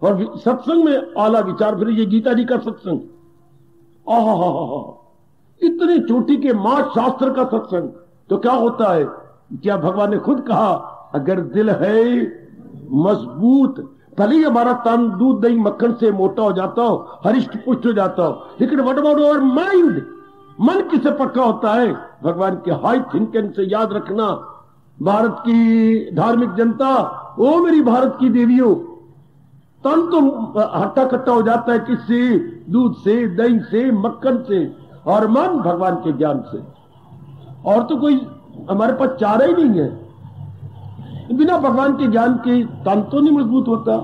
S2: और सत्संग में आला विचार, फिर ये गीता जी का सत्संग, इतनी चोटी के मां शास्त्र का सत्संग। तो क्या होता है, क्या भगवान ने खुद कहा, अगर दिल है मजबूत, भले ही हमारा तन दूध दही मक्खन से मोटा हो जाता हो, हरिष्ट पुष्ट हो जाता हो, लेकिन व्हाट अबाउट आवर माइंड? मन किससे पक्का होता है? भगवान के हाई थिंकिंग से। याद रखना, भारत की धार्मिक जनता, ओ मेरी भारत की देवियों, तन तो हट्टा कट्टा हो जाता है किससे? दूध से, दही से, मक्खन से, और मन भगवान के ज्ञान से। और तो कोई हमारे पास चारा ही नहीं है। बिना भगवान के ज्ञान के तन तो नहीं मजबूत होता।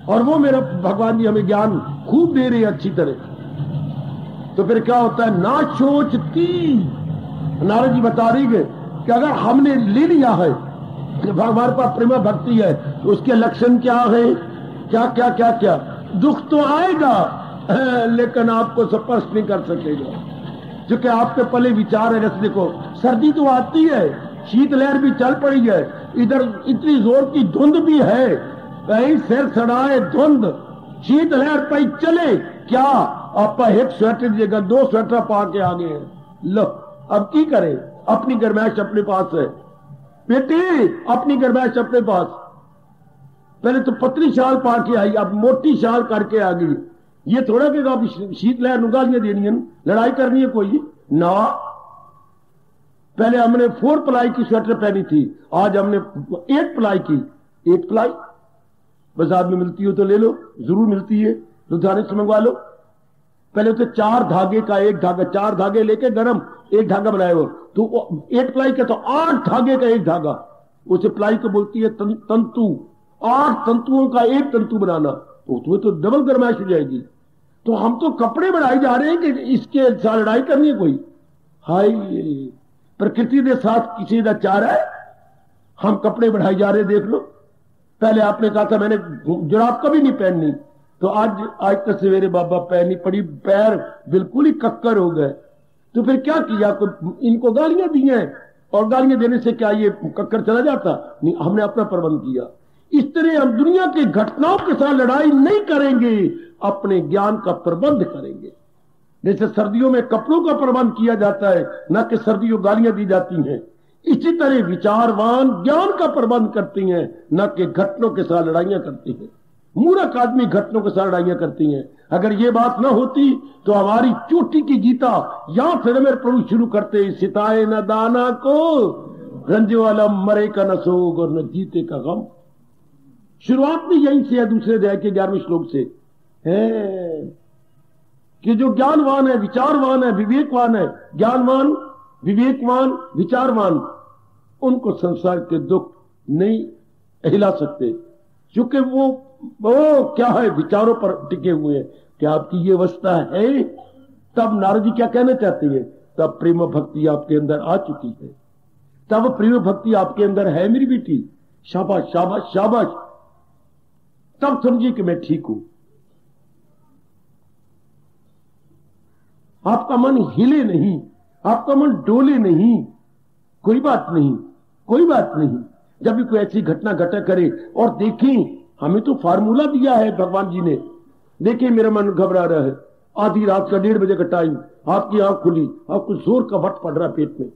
S2: और वो मेरा भगवान जी हमें ज्ञान खूब दे रहे अच्छी तरह। तो फिर क्या होता है, ना सोचती, नारद जी बता रही है कि अगर हमने ले लिया है कि हमारे पास प्रेम भक्ति है तो उसके लक्षण क्या है, क्या क्या क्या क्या। दुख तो आएगा लेकिन आपको स्पर्श नहीं कर सकेगा, क्योंकि आपके पले विचार है। जैसे देखो सर्दी तो आती है, शीतलहर भी चल पड़ी है, इधर इतनी जोर की धुंध भी है, कहीं सिर सड़ाए धुंध, शीतलहर पे चले क्या आप एक स्वेटर की जगह 2 स्वेटर पा के आ गए हैं। लो अब की करें, अपनी गरमाइश अपने पास है बेटी, अपनी गरमाइश अपने पास। पहले तो पतली शाल पा के आई, अब मोटी शाल करके आ गई। ये थोड़ा कि आप शीतलहर गालियां देनी है, लड़ाई करनी है कोई ना। पहले हमने 4 प्लाई की स्वेटर पहनी थी, आज हमने 8 प्लाई की। 8 प्लाई बाजार में मिलती हो तो ले लो, जरूर मिलती है, लुधियाने से मंगवा लो। पहले तो 4 धागे का 1 धागा, 4 धागे लेके गरम 1 धागा बनाए हो, तो 8 प्लाई का तो 8 धागे का 1 धागा, उसे प्लाई को बोलती है तंतु। 8 तंतुओं का 1 तंतु बनाना, तो तुम्हें तो डबल गरमाइश हो जाएगी। तो हम तो कपड़े बनाए जा रहे हैं कि इसके साथ लड़ाई करनी है कोई। हाय प्रकृति के साथ किसी का चार है, हम कपड़े बढ़ाए जा रहे, देख लो। पहले आपने कहा था मैंने जुराब कभी नहीं पहननी, तो आज तक सवेरे बाबा पहनी पड़ी, पैर बिल्कुल ही कक्कर हो गए। तो फिर क्या किया, इनको गालियां दी हैं, और गालियां देने से क्या ये कक्कर चला जाता? नहीं, हमने अपना प्रबंध किया। इस तरह हम दुनिया की घटनाओं के साथ लड़ाई नहीं करेंगे, अपने ज्ञान का प्रबंध करेंगे। जैसे सर्दियों में कपड़ों का प्रबंध किया जाता है, न कि सर्दियों गालियां दी जाती हैं, इसी तरह विचारवान ज्ञान का प्रबंध करती हैं, न कि घटनों के साथ लड़ाइयां करती हैं। मूर्ख आदमी घटनों के साथ लड़ाइयां करती हैं। अगर ये बात न होती तो हमारी चोटी की गीता या फिर मेरे प्रभु शुरू करते, सिताए न दाना को रंजे वाला मरे का न सोग और न जीते का गम। शुरुआत भी यहीं से है, दूसरे अध्याय के 11वें श्लोक से है कि जो ज्ञानवान है, विचारवान है, विवेकवान है, ज्ञानवान, विवेकवान, विचारवान, उनको संसार के दुख नहीं हिला सकते, क्योंकि वो क्या है, विचारों पर टिके हुए हैं। क्या आपकी ये अवस्था है? तब नारद जी क्या कहना चाहते हैं? तब प्रेम भक्ति आपके अंदर आ चुकी है, तब प्रेम भक्ति आपके अंदर है मेरी बेटी। शाबाश शाबाश शाबाश। तब समझिए कि मैं ठीक हूं। आपका मन हिले नहीं, आपका मन डोले नहीं, कोई बात नहीं, कोई बात नहीं। जब भी कोई ऐसी घटना घटा करे, और देखें हमें तो फार्मूला दिया है भगवान जी ने। देखिए मेरा मन घबरा रहा है, आधी रात का 1:30 बजे का टाइम, आपकी आंख खुली, आपको जोर का वट पड़ रहा पेट में,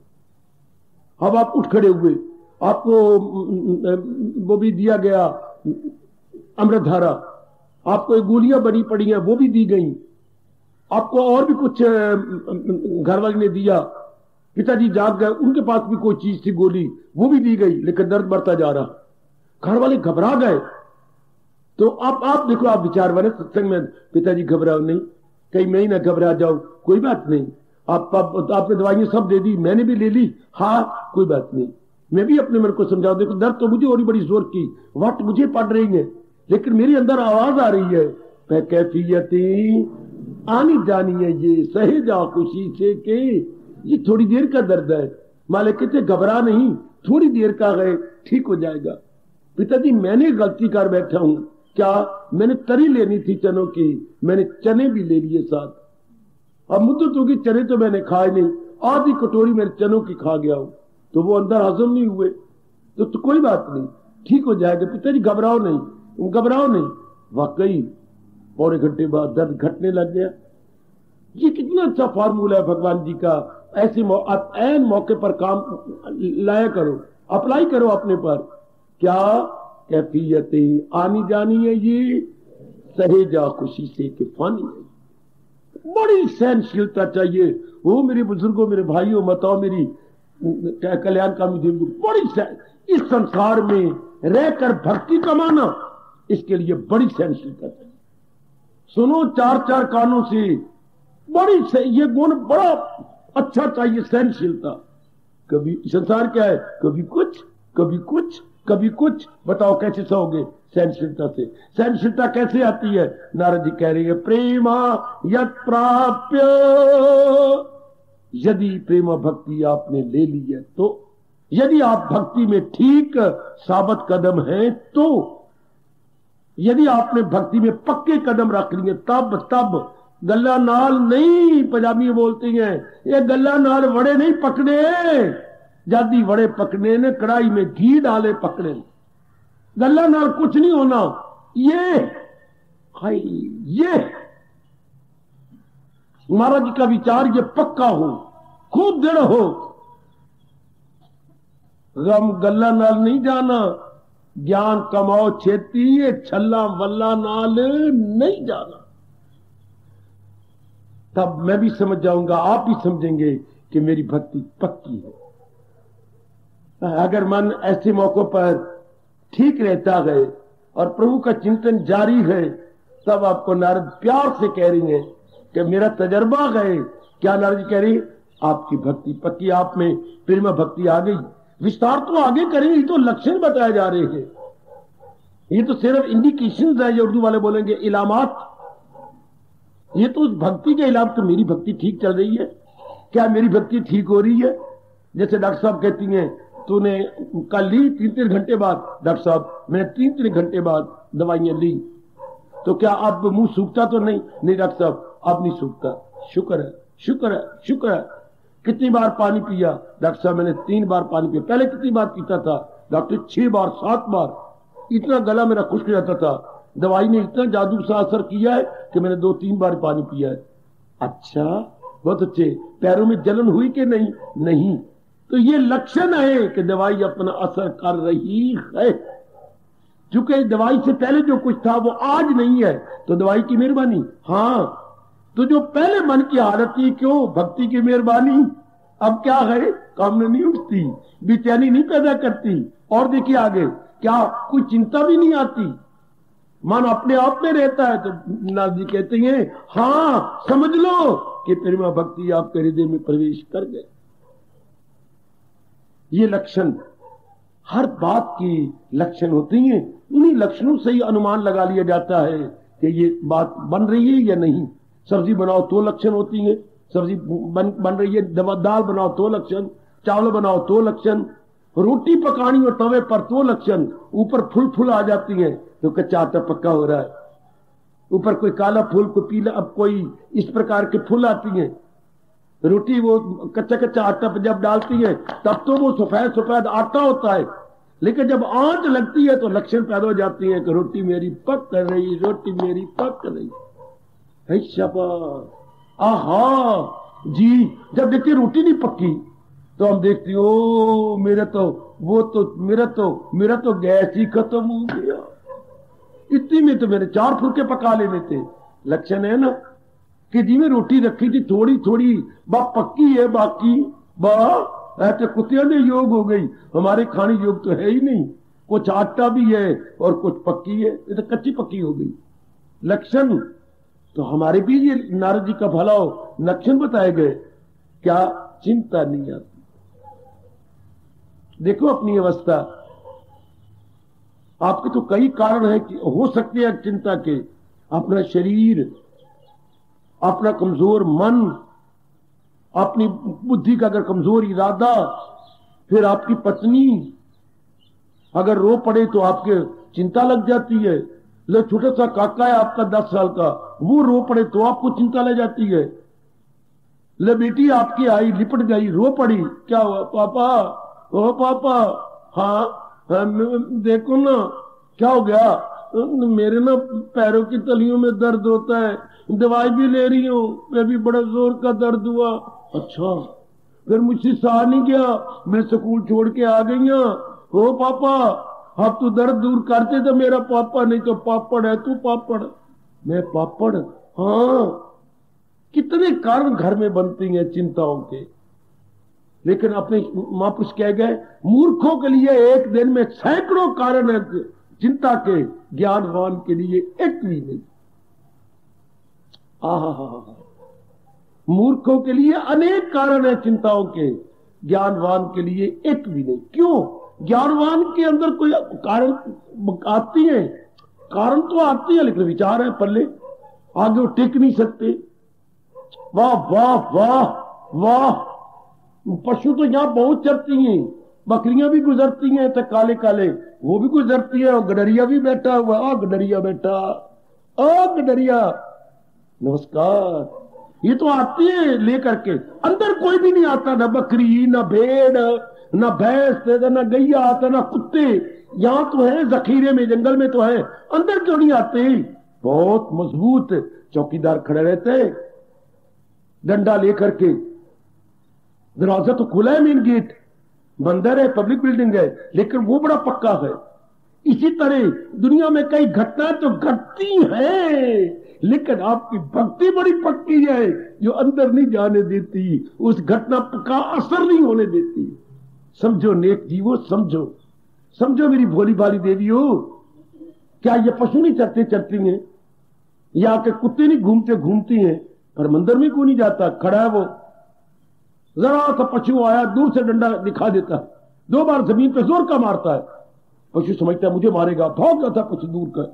S2: अब आप उठ खड़े हुए, आपको वो भी दिया गया अमृतधारा, आपको एक गोलियां बनी पड़ी हैं वो भी दी गई, आपको और भी कुछ घर वाले ने दिया, पिताजी जाग गए, उनके पास भी कोई चीज थी गोली, वो भी दी गई, लेकिन दर्द बढ़ता जा रहा, घर वाले घबरा गए। तो आप देखो, आप विचार बने सत्संग में, पिताजी घबराओ नहीं, कहीं मैं ही ना घबरा जाऊं, कोई बात नहीं, आपने दवाइयां सब दे दी, मैंने भी ले ली, हाँ कोई बात नहीं। मैं भी अपने मन को समझाऊं, देखो दर्द तो मुझे हो रही बड़ी जोर की, वट मुझे पड़ रही है, लेकिन मेरे अंदर आवाज आ रही है, कैफियती आनी जानी है, ये सहे जा खुशी से के ये थोड़ी देर का दर्द है। मालिक कहते घबरा नहीं, थोड़ी देर का है, ठीक हो जाएगा। पिताजी मैंने गलती कर बैठा हूं, क्या मैंने तरी लेनी थी चनों की, मैंने चने भी ले लिए साथ, अब मुद्दत होगी, चने तो मैंने खाए नहीं, आधी कटोरी मैंने चनों की खा गया हूं, तो वो अंदर हजम नहीं हुए, तो कोई बात नहीं, ठीक हो जाएगा। पिताजी घबराओ नहीं, घबराओ नहीं। वाकई पौने घंटे बाद दर्द घटने लग गया। ये कितना अच्छा फार्मूला है भगवान जी का। ऐसे ऐन मौके पर काम लाया करो, अप्लाई करो अपने पर। क्या कैफियतें आनी जानी है, ये सहे जा खुशी से कि फानी है। बड़ी सहनशीलता चाहिए। वो मेरे बुजुर्गों, मेरे भाइयों, बताओ मेरी कल्याण का मुझे बड़ी इस संसार में रहकर भक्ति कमाना, इसके लिए बड़ी सहनशीलता चाहिए। सुनो 4 कानों से, बड़ी ये गुण बड़ा अच्छा चाहिए, सहनशीलता। कभी संसार क्या है, कभी कुछ कभी कुछ, बताओ कैसे सहोगे? सहनशीलता से। सहनशीलता कैसे आती है? नारद जी कह रही है, प्रेमा यत् प्राप्य, यदि प्रेम भक्ति आपने ले ली है तो, यदि आप भक्ति में ठीक साबित कदम हैं तो, यदि आपने भक्ति में पक्के कदम रख लिए तब गल्ला नाल नहीं, पंजाबी बोलती हैं, ये गल्ला नाल वड़े नहीं पकड़े, जादी वड़े पकड़े ने कढ़ाई में घी डाले पकड़े, गल्ला नाल कुछ नहीं होना। ये महाराज जी का विचार ये पक्का हो, खूब दृढ़ हो, गम गल्ला नाल नहीं जाना, ज्ञान कमाओ छेती, ये छल्ला वल्ला नाल नहीं जाना। तब मैं भी समझ जाऊंगा, आप भी समझेंगे कि मेरी भक्ति पक्की है। अगर मन ऐसे मौकों पर ठीक रहता है और प्रभु का चिंतन जारी है, तब आपको नारद प्यार से कह रही है कि मेरा तजर्बा है। क्या नारद जी कह रही? आपकी भक्ति पक्की, आप में प्रेम भक्ति आ गई। विस्तार तो आगे करेंगे, तो लक्षण बताए जा रहे हैं, ये तो सिर्फ इंडिकेशंस है, जो उर्दू वाले बोलेंगे इलामात। ये तो भक्ति के इलावा तो मेरी भक्ति ठीक चल रही है। क्या मेरी भक्ति ठीक हो रही है? जैसे डॉक्टर साहब कहती हैं, तूने कल ली 3-3 घंटे बाद, डॉक्टर साहब मैंने 3-3 घंटे बाद दवाइयां ली, तो क्या अब मुंह सूखता तो नहीं? नहीं डॉक्टर साहब अब नहीं सूखता। शुक्र है, शुक्र है, शुक्र है। कितनी बार पानी पिया? डॉक्टर साहब मैंने 3 बार पानी पिया। पहले कितनी बार पीता था? डॉक्टर 6 बार 7 बार। इतना गला मेरा खुश्क जाता था, दवाई ने इतना जादू सा असर किया है कि मैंने 2-3 बार पानी पिया है। अच्छा, बहुत अच्छे। पैरों में जलन हुई कि नहीं? नहीं। तो ये लक्षण है कि दवाई अपना असर कर रही है। क्योंकि दवाई से पहले जो कुछ था वो आज नहीं है, तो दवाई की मेहरबानी। हाँ, तो जो पहले मन की हालत थी, क्यों? भक्ति की मेहरबानी। अब क्या है? कामना नहीं उठती, बेचैनी नहीं पैदा करती, और देखिए आगे क्या, कोई चिंता भी नहीं आती, मन अपने आप में रहता है। तो नारद जी कहते हैं, हाँ समझ लो कि प्रेमा भक्ति आपके हृदय में प्रवेश कर गए। ये लक्षण हर बात की लक्षण होती हैं, उन्हीं लक्षणों से ही अनुमान लगा लिया जाता है कि ये बात बन रही है या नहीं। सब्जी बनाओ तो लक्षण होती है, सब्जी बन रही है, दाल बनाओ तो लक्षण, चावल बनाओ तो लक्षण, रोटी पकानी हो तवे पर तो लक्षण। ऊपर फूल आ जाती है तो कच्चा आटा पक्का हो रहा है, ऊपर कोई काला फूल, कोई पीला, अब कोई इस प्रकार के फूल आती हैं। रोटी वो कच्चा आटा जब डालती है तब तो वो सफेद आटा होता है, लेकिन जब आंच लगती है तो लक्षण पैदा हो जाती है कि रोटी मेरी पक कर रही, रोटी मेरी पक कर रही है। शाबाश, आहा जी। जब देखिए रोटी नहीं पक्की तो हम देखते हैं, ओ मेरा तो गैस ही खत्म हो गया, इतनी में तो मेरे 4 फुलके पका लेने थे। लक्षण है ना कि जी में रोटी रखी थी थोड़ी थोड़ी, बा पक्की है, बाकी बा ऐसे कुत्तियों ने योग हो गई, हमारे खाने योग तो है ही नहीं। कुछ आटा भी है और कुछ पक्की है, ये तो कच्ची पक्की हो गई। लक्षण तो हमारे भी ये नारद जी का भला हो, लक्षण बताए गए। क्या चिंता नहीं आती? देखो अपनी अवस्था, आपके तो कई कारण है कि हो सकते हैं चिंता के। अपना शरीर, अपना कमजोर मन, अपनी बुद्धि का अगर कमजोर इरादा, फिर आपकी पत्नी अगर रो पड़े तो आपके चिंता लग जाती है। ले छोटा सा काका है आपका 10 साल का, वो रो पड़े तो आपको चिंता लग जाती है। ले बेटी आपकी आई, लिपट गई, रो पड़ी, क्या हुआ पापा? ओ पापा, हाँ देखो ना क्या हो गया? मेरे ना पैरों की तलियों में दर्द होता है, दवाई भी ले रही हूँ, मैं भी बड़ा जोर का दर्द हुआ। अच्छा, फिर मुझसे सहा नहीं गया, मैं स्कूल छोड़ के आ गई हूँ। हो पापा, अब तू दर्द दूर करते तो मेरा पापा, नहीं तो पापड़ है तू पापड़। मैं पापड़? हाँ। कितने कारण घर में बनती हैं चिंताओं के, लेकिन अपने महापुरुष कह गए, मूर्खों के लिए एक दिन में सैकड़ों कारण है चिंता के, ज्ञानवान के लिए एक भी नहीं। मूर्खों के लिए अनेक कारण है चिंताओं के, ज्ञानवान के लिए एक भी नहीं। क्यों? ज्ञानवान के अंदर कोई कारण आती है, कारण तो आती है, लेकिन विचार है पल्ले, आगे वो टिक नहीं सकते। वाह वाह वाह वाह, पशु तो यहां बहुत चरती हैं, बकरियां भी गुजरती हैं, तो काले काले वो भी गुजरती है, और गडरिया भी बैठा हुआ। आ गडरिया बैठा, आ गडरिया नमस्कार। ये तो आती है लेकर के, अंदर कोई भी नहीं आता, ना बकरी, ना भेड़, ना भैंस, ना गैया, ना कुत्ते। यहां तो है जखीरे में, जंगल में तो है, अंदर क्यों नहीं आते? बहुत मजबूत चौकीदार खड़े रहते, डंडा लेकर के। दरवाजा तो खुला है, मेन गेट बंदर है, पब्लिक बिल्डिंग है, लेकिन वो बड़ा पक्का है। इसी तरह दुनिया में कई घटनाएं तो घटती हैं, लेकिन आपकी भक्ति बड़ी पक्की है, जो अंदर नहीं जाने देती, उस घटना का असर नहीं होने देती। समझो नेक जीवो, समझो समझो मेरी भोली भाली देवियों, क्या ये पशु नहीं चलते चलती हैं, या के कुत्ते नहीं घूमते घूमती हैं, पर मंदिर में क्यों नहीं जाता? खड़ा है वो, जरा सा पशु आया, दूर से डंडा दिखा देता, 2 बार जमीन पे जोर का मारता है, पशु समझता है मुझे मारेगा, भाग जाता पशु दूर का।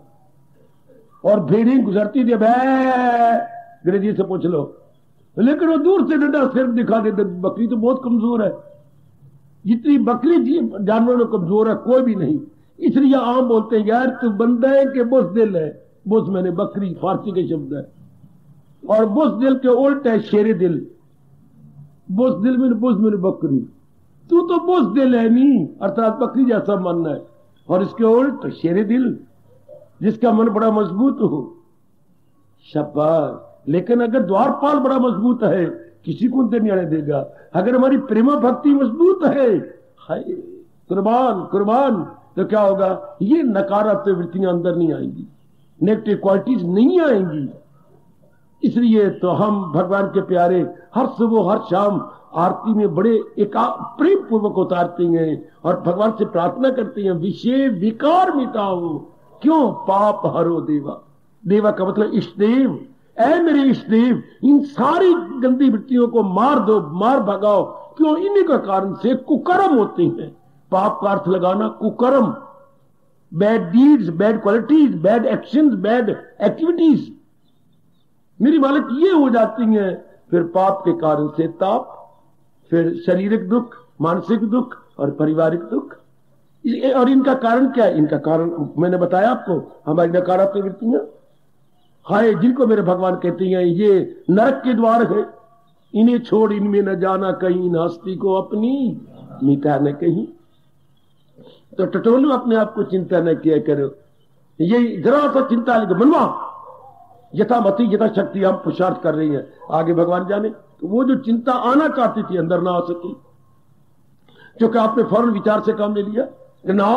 S2: और भेड़ी गुजरती थी, अंग्रेजी से पूछ लो, लेकिन वो दूर से डंडा सिर्फ दिखा देते। बकरी तो बहुत कमजोर है, जितनी बकरी जानवरों में कमजोर है कोई भी नहीं। इसलिए आम बोलते हैं यार तू बंदा है कि बुज़दिल है। बुज़ मैंने बकरी, फारसी के शब्द है, और बुज़दिल के उल्ट है शेरे दिल। बुज़दिल में बुज़ मैंने बकरी, तू तो बुज़दिल है नहीं, अर्थात बकरी जैसा मन है, और इसके उल्ट शेरे दिल, जिसका मन बड़ा मजबूत हो। शाबाश। लेकिन अगर द्वारपाल बड़ा मजबूत है, किसी को अंदर नहीं आने देगा। अगर हमारी प्रेम भक्ति मजबूत है, हाय कुर्बान कुर्बान, तो क्या होगा? ये नकारात्मक वृत्तियां अंदर नहीं आएंगी, नेगेटिव क्वालिटीज नहीं आएंगी। इसलिए तो हम भगवान के प्यारे हर सुबह हर शाम आरती में बड़े प्रेम पूर्वक उतारते हैं और भगवान से प्रार्थना करते हैं, विषय विकार मिटाओ, क्यों? पाप हरो देवा। देवा का मतलब इष्ट देव। ऐ मेरे इष्ट देव, इन सारी गंदी वृत्तियों को मार दो, मार भगाओ। क्यों? इन्हीं के कारण से कुकर्म होते हैं। पाप का अर्थ लगाना कुकर्म, bad deeds, bad qualities, bad actions, bad activities मेरी मालिक ये हो जाती हैं। फिर पाप के कारण से ताप, फिर शारीरिक दुख, मानसिक दुख और पारिवारिक दुख। और इनका कारण क्या है? इनका कारण मैंने बताया आपको, हमारी नकारात्मक वृत्तियां। हाय जिनको मेरे भगवान कहते हैं ये नरक के द्वार है, इन्हें छोड़ इनमें न जाना कहीं, नास्ती को अपनी मिटा न कहीं। तो टटोलू अपने आप को चिंता न किया करो, ये जरा सा चिंता लेकर मनवा, यथामति यथाशक्ति हम पुरुषार्थ कर रही हैं, आगे भगवान जाने। तो वो जो चिंता आना चाहती थी अंदर ना आ सकी, क्योंकि आपने फौरन विचार से काम ले लिया कि ना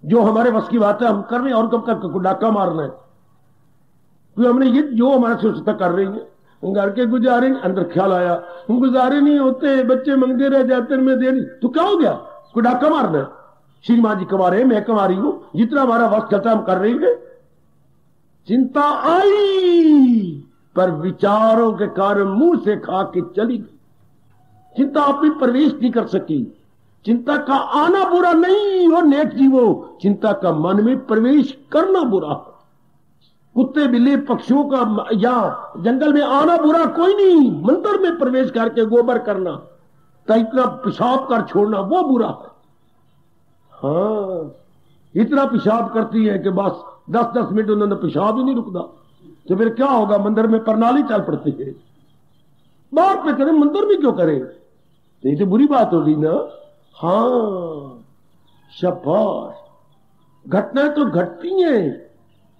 S2: जो हमारे बस की बात है हम कर रहे हैं, और कब तक डाका मारना है। क्योंकि हमने ये जो हमारा सोचता कर रही है, घर के गुजारे अंदर ख्याल आया हम गुजारे नहीं होते, बच्चे मंगते रह जाते, मैं दे नहीं, तो क्या हो गया? कोई डाका मारना है? श्री माँ जी कमा रहे, मैं कमा रही हूं, जितना हमारा वक्त चलता हम कर रही है। चिंता आई पर विचारों के कारण मुंह से खा के चली गई। चिंता आप में प्रवेश नहीं कर सकी। चिंता का आना बुरा नहीं हो नेक जीवो, चिंता का मन में प्रवेश करना बुरा है। कुत्ते बिल्ली पक्षियों का या जंगल में आना बुरा कोई नहीं, मंदिर में प्रवेश करके गोबर करना, तो इतना पेशाब कर छोड़ना वो बुरा है। हाँ, इतना पेशाब करती है कि बस 10-10 मिनट उन्होंने पेशाब ही नहीं रुकता, तो फिर क्या होगा? मंदिर में प्रणाली चल पड़ती है। बाहर पे करें, मंदिर में क्यों करें? तो ये तो बुरी बात होगी ना। हाँ शाबाश, घटनाएं तो घटती हैं,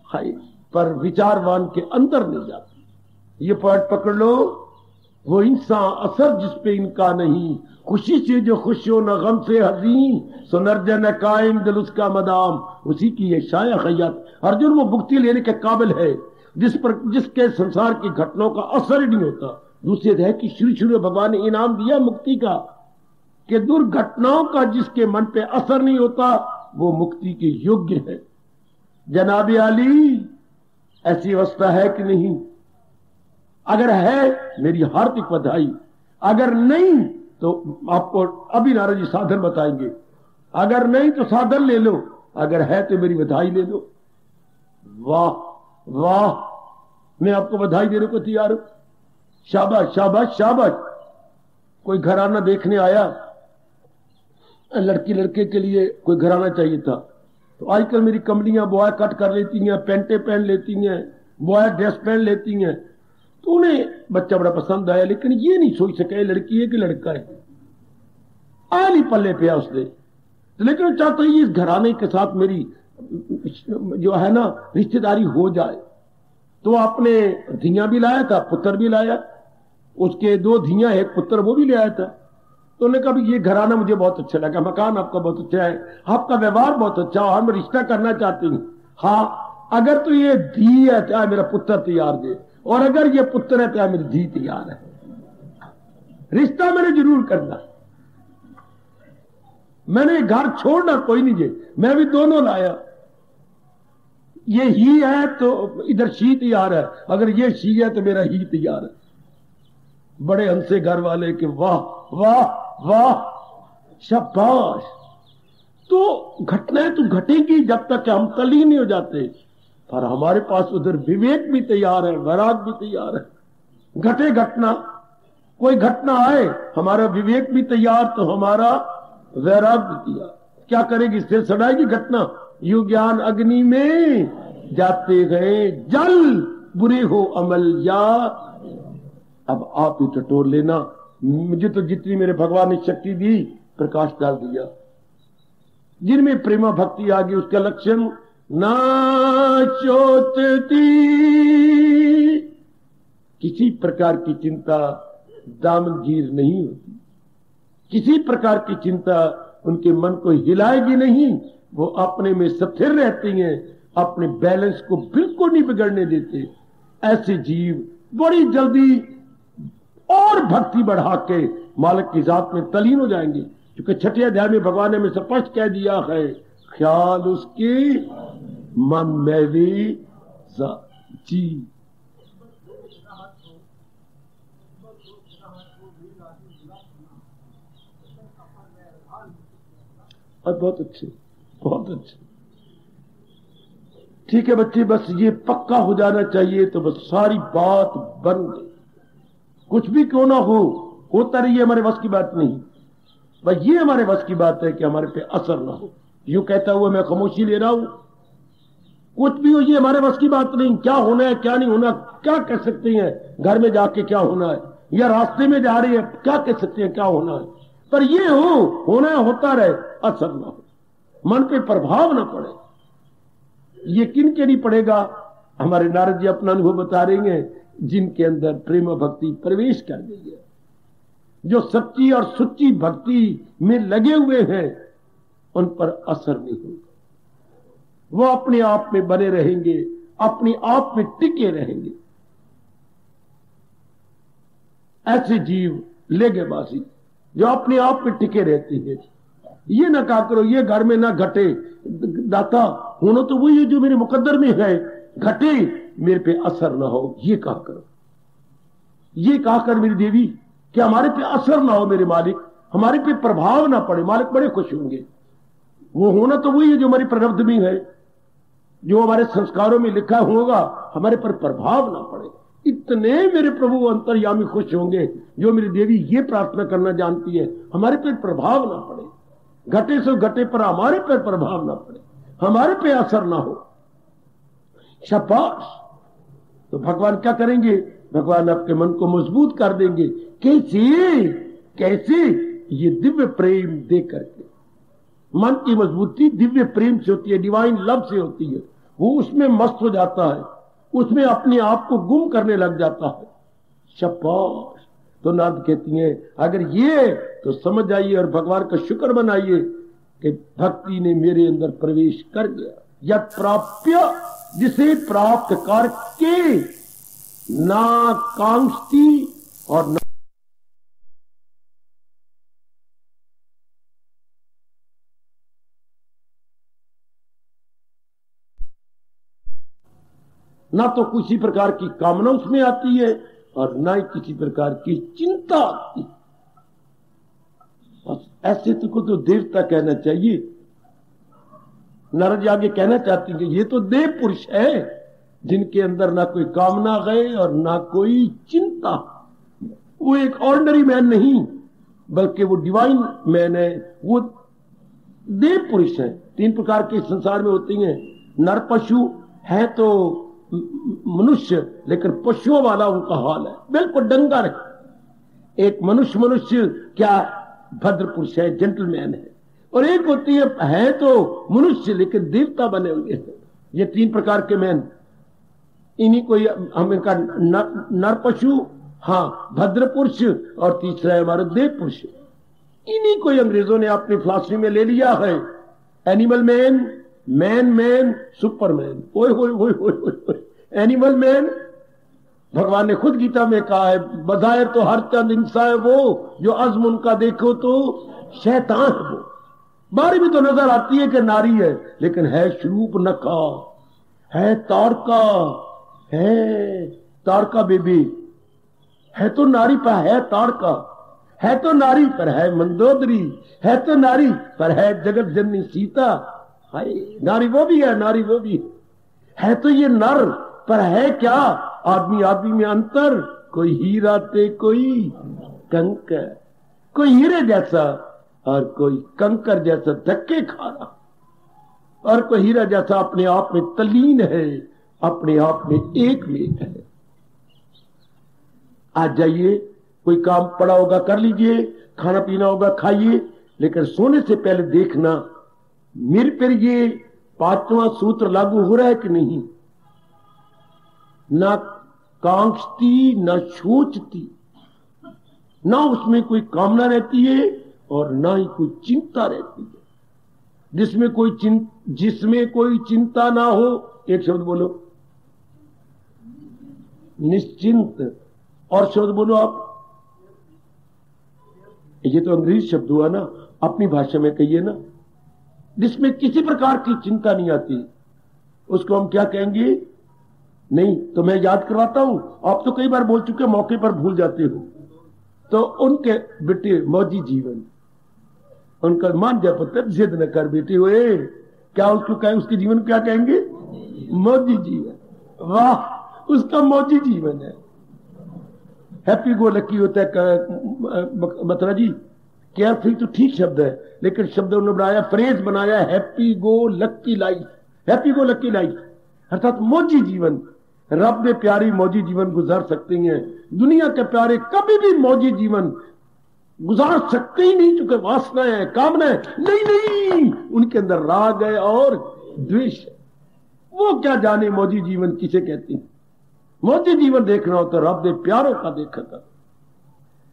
S2: हाय, पर विचारवान के अंदर नहीं जाती। ये पॉइंट पकड़ लो, वो इंसान असर जिस पे इनका नहीं, खुशी से जो खुश हो न गम से हजीन, सो नर्जन कायम दिल उसका मदाम, उसी की ये शाया खैयत। अर्जुन वो मुक्ति लेने के काबिल है जिसके संसार की घटनाओं का असर ही नहीं होता। दूसरी है कि शुरू में भगवान ने इनाम दिया मुक्ति का, कि दुर्घटनाओं का जिसके मन पे असर नहीं होता वो मुक्ति के योग्य है। जनाब आली, ऐसी अवस्था है कि नहीं? अगर है मेरी हार्दिक बधाई, अगर नहीं तो आपको अभी नारद जी साधन बताएंगे। अगर नहीं तो साधन ले लो, अगर है तो मेरी बधाई ले लो। वाह वाह, मैं आपको बधाई देने को तैयार हूं। शाबाश शाबाश शाबाश। कोई घराना देखने आया, लड़की लड़के के लिए कोई घराना चाहिए था, तो आजकल मेरी कमलियां बॉय कट कर लेती हैं, पैंटे पहन लेती हैं, बॉय ड्रेस पहन लेती हैं, तो उन्हें बच्चा बड़ा पसंद आया, लेकिन ये नहीं सोच सके लड़की है कि लड़का है, आ नहीं पल्ले पे उसने। लेकिन वो चाहता है इस घराने के साथ मेरी जो है ना रिश्तेदारी हो जाए, तो आपने धियां भी लाया था, पुत्र भी लाया, उसके 2 धियां एक पुत्र वो भी ले आया था। तो उन्होंने कहा ये घराना मुझे बहुत अच्छा लगा, मकान आपका बहुत अच्छा है, आपका व्यवहार बहुत अच्छा है, हम रिश्ता करना चाहते हैं। हाँ, अगर तो ये धी है तो मेरा पुत्र तैयार दे, और अगर ये पुत्र है तो मेरी धी तैयार है, रिश्ता मैंने जरूर करना। मैंने घर छोड़ना कोई नहीं जे, मैं भी दोनों लाया। ये ही है तो इधर शी तैयार है, अगर ये शी है तो मेरा ही तैयार है। बड़े हंसे घर वाले के वाह वाह वाह, शाबाश। तो घटनाएं तो घटेंगी जब तक हम तल्लीन नहीं हो जाते, पर हमारे पास उधर विवेक भी तैयार है, वैराग भी तैयार है। घटे घटना, कोई घटना आए, हमारा विवेक भी तैयार तो हमारा वैराग भी तैयार। क्या करेगी, सिर सड़ाएगी घटना। यू ज्ञान अग्नि में जाते गए जल, बुरे हो अमल या। अब आप ही टटोर लेना, मुझे तो जितनी मेरे भगवान ने शक्ति दी प्रकाश डाल दिया। जिनमें प्रेमा भक्ति आ गई, उसका लक्षण ना चोचती, किसी प्रकार की चिंता दामनगीर नहीं होती, किसी प्रकार की चिंता उनके मन को हिलाएगी नहीं। वो अपने में स्थिर रहती हैं, अपने बैलेंस को बिल्कुल नहीं बिगड़ने देते। ऐसे जीव बड़ी जल्दी और भक्ति बढ़ा के मालिक की जात में तलीन हो जाएंगे, क्योंकि 6ठे अध्याय में भगवान ने हमें स्पष्ट कह दिया है, ख्याल उसकी मन में भी जी। बहुत अच्छे, बहुत अच्छे। ठीक है बच्चे, बस ये पक्का हो जाना चाहिए तो बस सारी बात बन गई। कुछ भी क्यों ना हो, होता रही, हमारे बस की बात नहीं। बस ये हमारे बस की बात है कि हमारे पे असर ना हो। यूं कहता हुआ मैं खामोशी ले रहा हूं, कुछ भी हो ये हमारे बस की बात नहीं। क्या होना है क्या नहीं होना क्या कह सकते हैं, घर में जाके क्या होना है, या रास्ते में जा रही है क्या कह सकते हैं क्या होना है। पर ये होना है, होता रहे, असर ना हो, मन पे प्रभाव ना पड़े। ये किन के नहीं पड़ेगा, हमारे नारद जी अपना अनुभव बता रहे हैं, जिनके अंदर प्रेम भक्ति प्रवेश कर गई है, जो सच्ची और सुच्ची भक्ति में लगे हुए हैं, उन पर असर नहीं होगा। वो अपने आप में बने रहेंगे, अपने आप में टिके रहेंगे। ऐसे जीव लेगेबासी जो अपने आप में टिके रहते हैं। ये ना कहा करो ये घर में ना घटे दाता, होना तो वही है जो मेरे मुकद्दर में है, घटे मेरे पे असर ना हो, ये कहा करो। ये कहा कर मेरी देवी कि हमारे पे असर ना हो मेरे मालिक, हमारे पे प्रभाव ना पड़े, मालिक बड़े खुश होंगे। वो होना तो वही है जो हमारी प्रारब्ध में है, जो हमारे संस्कारों में लिखा होगा, हमारे पर प्रभाव ना पड़े। इतने मेरे प्रभु अंतर्यामी खुश होंगे। जो मेरी देवी ये प्रार्थना करना जानती है, हमारे पर प्रभाव ना पड़े, घटे से घटे पर हमारे पर प्रभाव ना पड़े, हमारे पे असर ना हो। शाबाश। तो भगवान क्या करेंगे, भगवान आपके मन को मजबूत कर देंगे। कैसे कैसे, ये दिव्य प्रेम दे करके। मन की मजबूती दिव्य प्रेम से होती है, डिवाइन लव से होती है। वो उसमें मस्त हो जाता है, उसमें अपने आप को गुम करने लग जाता है। शाबाश। तो नारद कहती हैं अगर ये तो समझ जाइए और भगवान का शुक्र मनाइए कि भक्ति ने मेरे अंदर प्रवेश कर गया। यद प्राप्य, जिसे प्राप्त करके ना कांक्षती और ना तो किसी प्रकार की कामना उसमें आती है और ना ही किसी प्रकार की चिंता आती। बस ऐसे तो देवता कहना चाहिए। नारद जी आगे कहना चाहती हैं कि ये तो देव पुरुष है जिनके अंदर ना कोई कामना गए और ना कोई चिंता। वो एक ऑर्डिनरी मैन नहीं बल्कि वो डिवाइन मैन है, वो देव पुरुष है। 3 प्रकार के संसार में होती हैं। नर पशु है तो मनुष्य, लेकिन पशुओं वाला उनका हाल है, बिल्कुल डंगर है। एक मनुष्य क्या भद्र पुरुष है, जेंटलमैन है, और एक होती है तो मनुष्य लेकिन देवता बने हुए हैं। ये 3 प्रकार के मैन, इन्हीं को हम इनका नर पशु, हाँ भद्र पुरुष, और तीसरा है हमारा देव पुरुष। इन्हीं को अंग्रेजों ने अपनी फिलॉसफी में ले लिया है। Animal man, man, Superman. ओए होए होए होए होए, एनिमल मैन भगवान ने खुद गीता में कहा है, बज़ाहिर तो हर चंद इंसान है वो, जो अज़्म उनका देखो तो शैतान है वो। बारी भी तो नजर आती है कि नारी है, लेकिन है शूप नखा, है तारका बेबी, है तो नारी पर है तारका, है तो नारी पर है मंदोदरी, है तो नारी पर है जगत जननी सीता। हाय, नारी वो भी है, नारी वो भी है तो ये नर पर है क्या आदमी में अंतर, कोई हीरा ते कोई कंकर, कोई हीरे जैसा और कोई कंकर जैसा धक्के खा रहा, और कोई हीरा जैसा अपने आप में तल्लीन है, अपने आप में एक है। आज जाइए, कोई काम पड़ा होगा कर लीजिए, खाना पीना होगा खाइए, लेकिन सोने से पहले देखना मेरे पर ये 5वां सूत्र लागू हो रहा है कि नहीं। ना कांक्षती, ना सोचती, ना उसमें कोई कामना रहती है और ना ही कोई चिंता रहती है। जिसमें कोई चिंता ना हो, एक शब्द बोलो निश्चिंत, और शब्द बोलो आप। ये तो अंग्रेजी शब्द हुआ ना, अपनी भाषा में कहिए ना। जिसमें किसी प्रकार की चिंता नहीं आती, उसको हम क्या कहेंगे? नहीं तो मैं याद करवाता हूं, आप तो कई बार बोल चुके, मौके पर भूल जाते हो। तो उनके बेटे मौजी जीवन, उनका मान जा पुत्र, जिद न कर बेटे हुए, क्या उसको कहें, उसके जीवन क्या कहेंगे? मौजी जीवन। वाह, उसका मौजी जीवन है। हैप्पी गो लकी होता है बत्रा जी, केयरफ्री तो ठीक शब्द है, लेकिन शब्द उन्होंने बनाया, फ्रेज बनाया, happy go lucky life. Happy go lucky life अर्थात मौजी जीवन। रब ने प्यारी मौजी जीवन गुजार सकते हैं, दुनिया के प्यारे कभी भी मौजी जीवन गुजार सकते ही नहीं, चूंकि वासना है, कामना है। नहीं, उनके अंदर राग है और द्वेष है। वो क्या जाने मौजी जीवन किसे कहते हैं। मौजी जीवन देखना हो तो रब ने प्यारों का देखा था।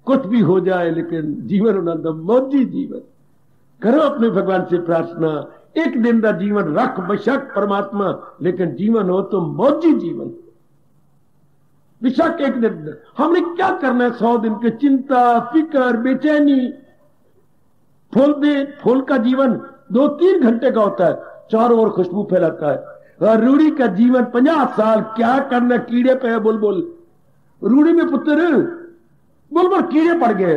S2: कुछ भी हो जाए लेकिन जीवन होना तो मौजी जीवन। करो अपने भगवान से प्रार्थना, एक दिन का जीवन रख बेशक परमात्मा, लेकिन जीवन हो तो मौजी जीवन। बेशक एक दिन हमने क्या करना है, 100 दिन की चिंता, फिक्र, बेचैनी। फूल का जीवन 2-3 घंटे का होता है, चारों ओर खुशबू फैलाता है। और रूढ़ी का जीवन 50 साल, क्या करना, कीड़े पे है बुलबुल। रूढ़ी में पुत्र बुलबुल कीड़े पड़ गए,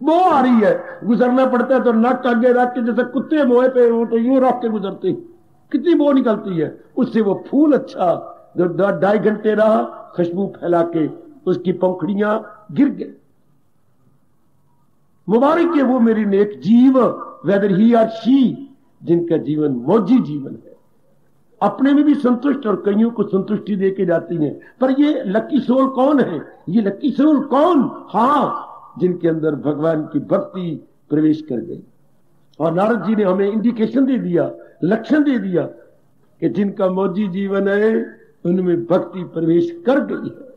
S2: बो आ रही है, गुजरना पड़ता है तो नक आगे रख के, जैसे कुत्ते मोए पे हो तो यूं रख के गुजरते, कितनी बो निकलती है। उससे वो फूल अच्छा जो 2.5 घंटे रहा, खुशबू फैला के उसकी पंखुड़ियां गिर गई। मुबारक है वो मेरी नेक जीव, वेदर ही और शी, जिनका जीवन मौजी जीवन है, अपने में भी संतुष्ट और कईयों को संतुष्टि दे के जाती हैं। पर ये लकी सोल कौन है? ये लकी सोल कौन? हाँ, जिनके अंदर भगवान की भक्ति प्रवेश कर गई। और नारद जी ने हमें इंडिकेशन दे दिया, लक्षण दे दिया कि जिनका मौजी जीवन है उनमें भक्ति प्रवेश कर गई है,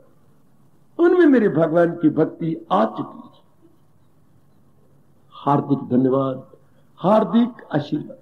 S2: उनमें मेरे भगवान की भक्ति आ चुकी है। हार्दिक धन्यवाद, हार्दिक आशीर्वाद।